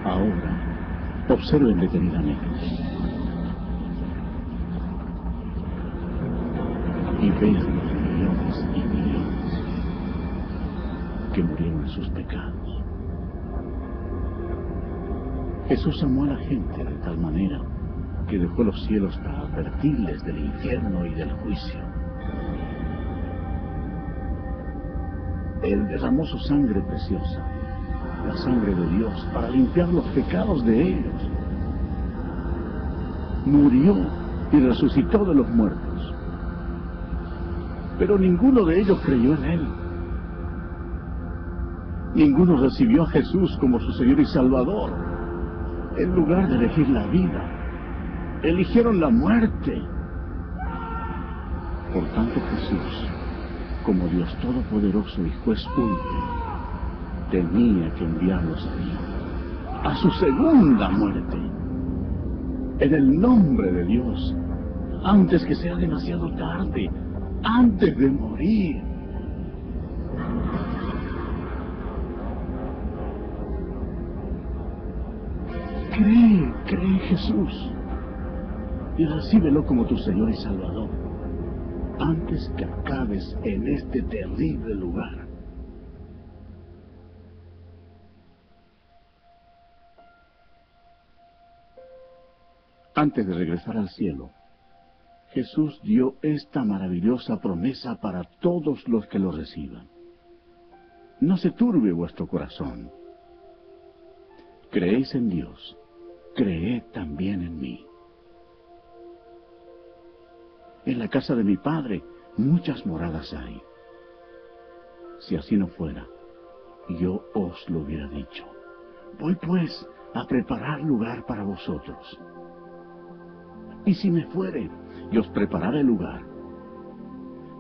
Ahora, observen detenidamente y vean los millones y millones que murieron en sus pecados. Jesús amó a la gente de tal manera que dejó los cielos para advertirles del infierno y del juicio. Él derramó su sangre preciosa, la sangre de Dios, para limpiar los pecados de ellos. Murió y resucitó de los muertos. Pero ninguno de ellos creyó en Él. Ninguno recibió a Jesús como su Señor y Salvador. En lugar de elegir la vida, eligieron la muerte. Por tanto, Jesús, como Dios Todopoderoso y Juez único, tenía que enviarlos a su segunda muerte, en el nombre de Dios, antes que sea demasiado tarde, antes de morir. Cree en Jesús y recíbelo como tu Señor y Salvador, antes que acabes en este terrible lugar. Antes de regresar al cielo, Jesús dio esta maravillosa promesa para todos los que lo reciban: no se turbe vuestro corazón. Creéis en Dios, creed también en mí. En la casa de mi Padre muchas moradas hay. Si así no fuera, yo os lo hubiera dicho. Voy pues a preparar lugar para vosotros. Y si me fuere y os prepararé lugar,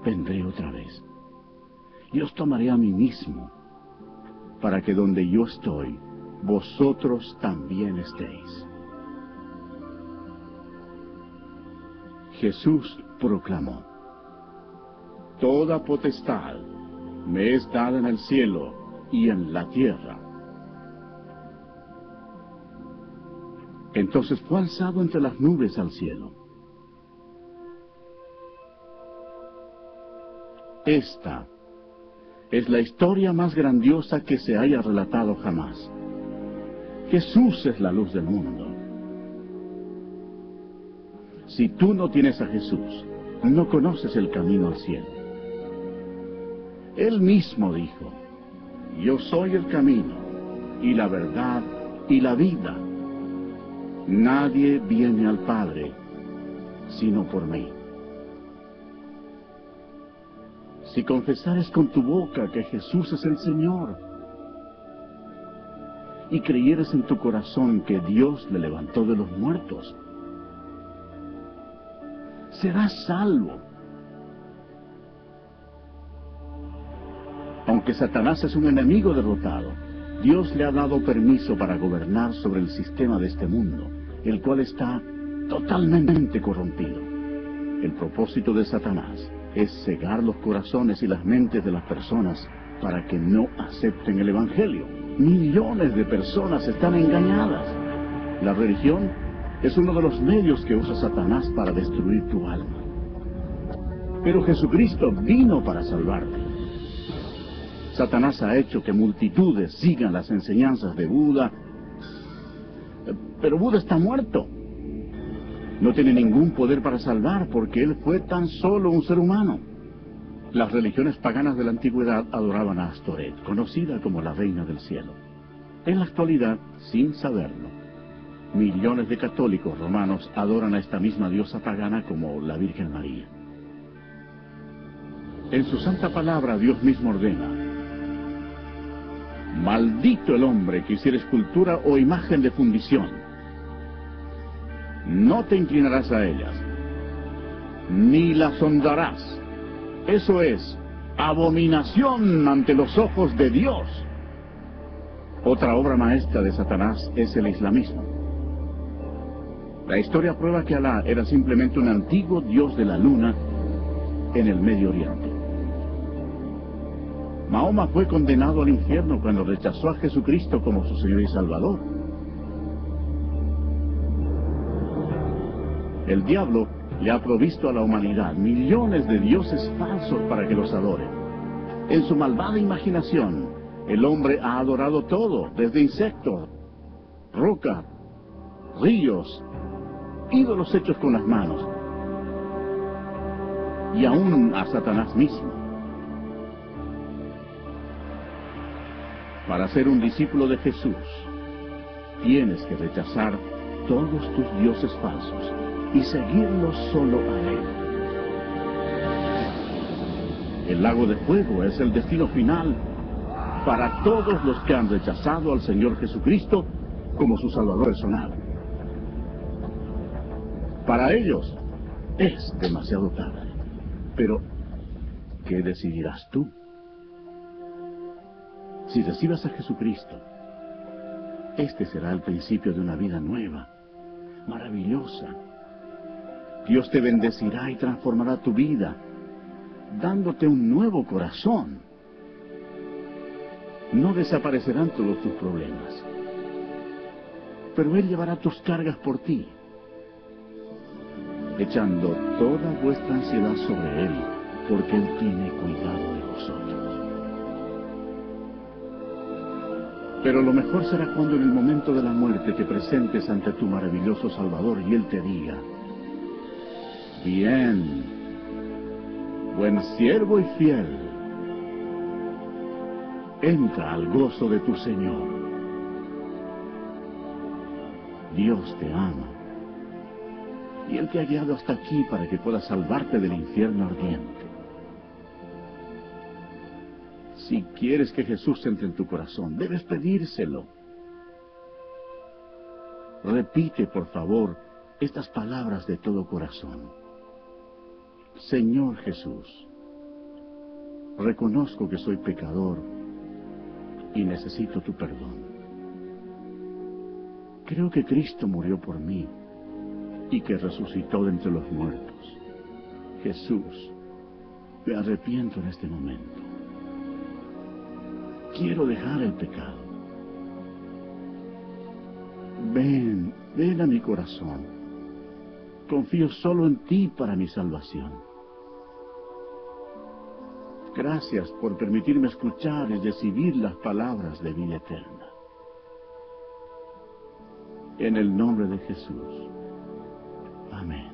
vendré otra vez y os tomaré a mí mismo, para que donde yo estoy, vosotros también estéis. Jesús proclamó: toda potestad me es dada en el cielo y en la tierra. Entonces fue alzado entre las nubes al cielo. Esta es la historia más grandiosa que se haya relatado jamás. Jesús es la luz del mundo. Si tú no tienes a Jesús, no conoces el camino al cielo. Él mismo dijo: yo soy el camino, y la verdad, y la vida. Nadie viene al Padre, sino por mí. Si confesares con tu boca que Jesús es el Señor, y creyeres en tu corazón que Dios le levantó de los muertos, serás salvo. Aunque Satanás es un enemigo derrotado, Dios le ha dado permiso para gobernar sobre el sistema de este mundo, el cual está totalmente corrompido. El propósito de Satanás es cegar los corazones y las mentes de las personas para que no acepten el Evangelio. Millones de personas están engañadas. La religión es uno de los medios que usa Satanás para destruir tu alma. Pero Jesucristo vino para salvarte. Satanás ha hecho que multitudes sigan las enseñanzas de Buda, pero Buda está muerto. No tiene ningún poder para salvar porque él fue tan solo un ser humano. Las religiones paganas de la antigüedad adoraban a Astoret, conocida como la reina del cielo. En la actualidad, sin saberlo, millones de católicos romanos adoran a esta misma diosa pagana como la Virgen María. En su santa palabra, Dios mismo ordena: maldito el hombre que hiciera escultura o imagen de fundición. No te inclinarás a ellas, ni las honrarás. Eso es, abominación ante los ojos de Dios. Otra obra maestra de Satanás es el islamismo. La historia prueba que Alá era simplemente un antiguo dios de la luna en el Medio Oriente. Mahoma fue condenado al infierno cuando rechazó a Jesucristo como su Señor y Salvador. El diablo le ha provisto a la humanidad millones de dioses falsos para que los adoren. En su malvada imaginación, el hombre ha adorado todo, desde insectos, roca, ríos, ídolos hechos con las manos, y aún a Satanás mismo. Para ser un discípulo de Jesús, tienes que rechazar todos tus dioses falsos y seguirlos solo a Él. El lago de fuego es el destino final para todos los que han rechazado al Señor Jesucristo como su Salvador personal. Para ellos es demasiado tarde. Pero, ¿qué decidirás tú? Si recibes a Jesucristo, este será el principio de una vida nueva, maravillosa. Dios te bendecirá y transformará tu vida, dándote un nuevo corazón. No desaparecerán todos tus problemas, pero Él llevará tus cargas por ti, echando toda vuestra ansiedad sobre Él, porque Él tiene cuidado de vosotros. Pero lo mejor será cuando en el momento de la muerte te presentes ante tu maravilloso Salvador y Él te diga: bien, buen siervo y fiel, entra al gozo de tu Señor. Dios te ama, y Él te ha guiado hasta aquí para que puedas salvarte del infierno ardiente. Si quieres que Jesús entre en tu corazón, debes pedírselo. Repite, por favor, estas palabras de todo corazón. Señor Jesús, reconozco que soy pecador y necesito tu perdón. Creo que Cristo murió por mí y que resucitó de entre los muertos. Jesús, me arrepiento en este momento. Quiero dejar el pecado. Ven a mi corazón. Confío solo en ti para mi salvación. Gracias por permitirme escuchar y recibir las palabras de vida eterna. En el nombre de Jesús. Amén.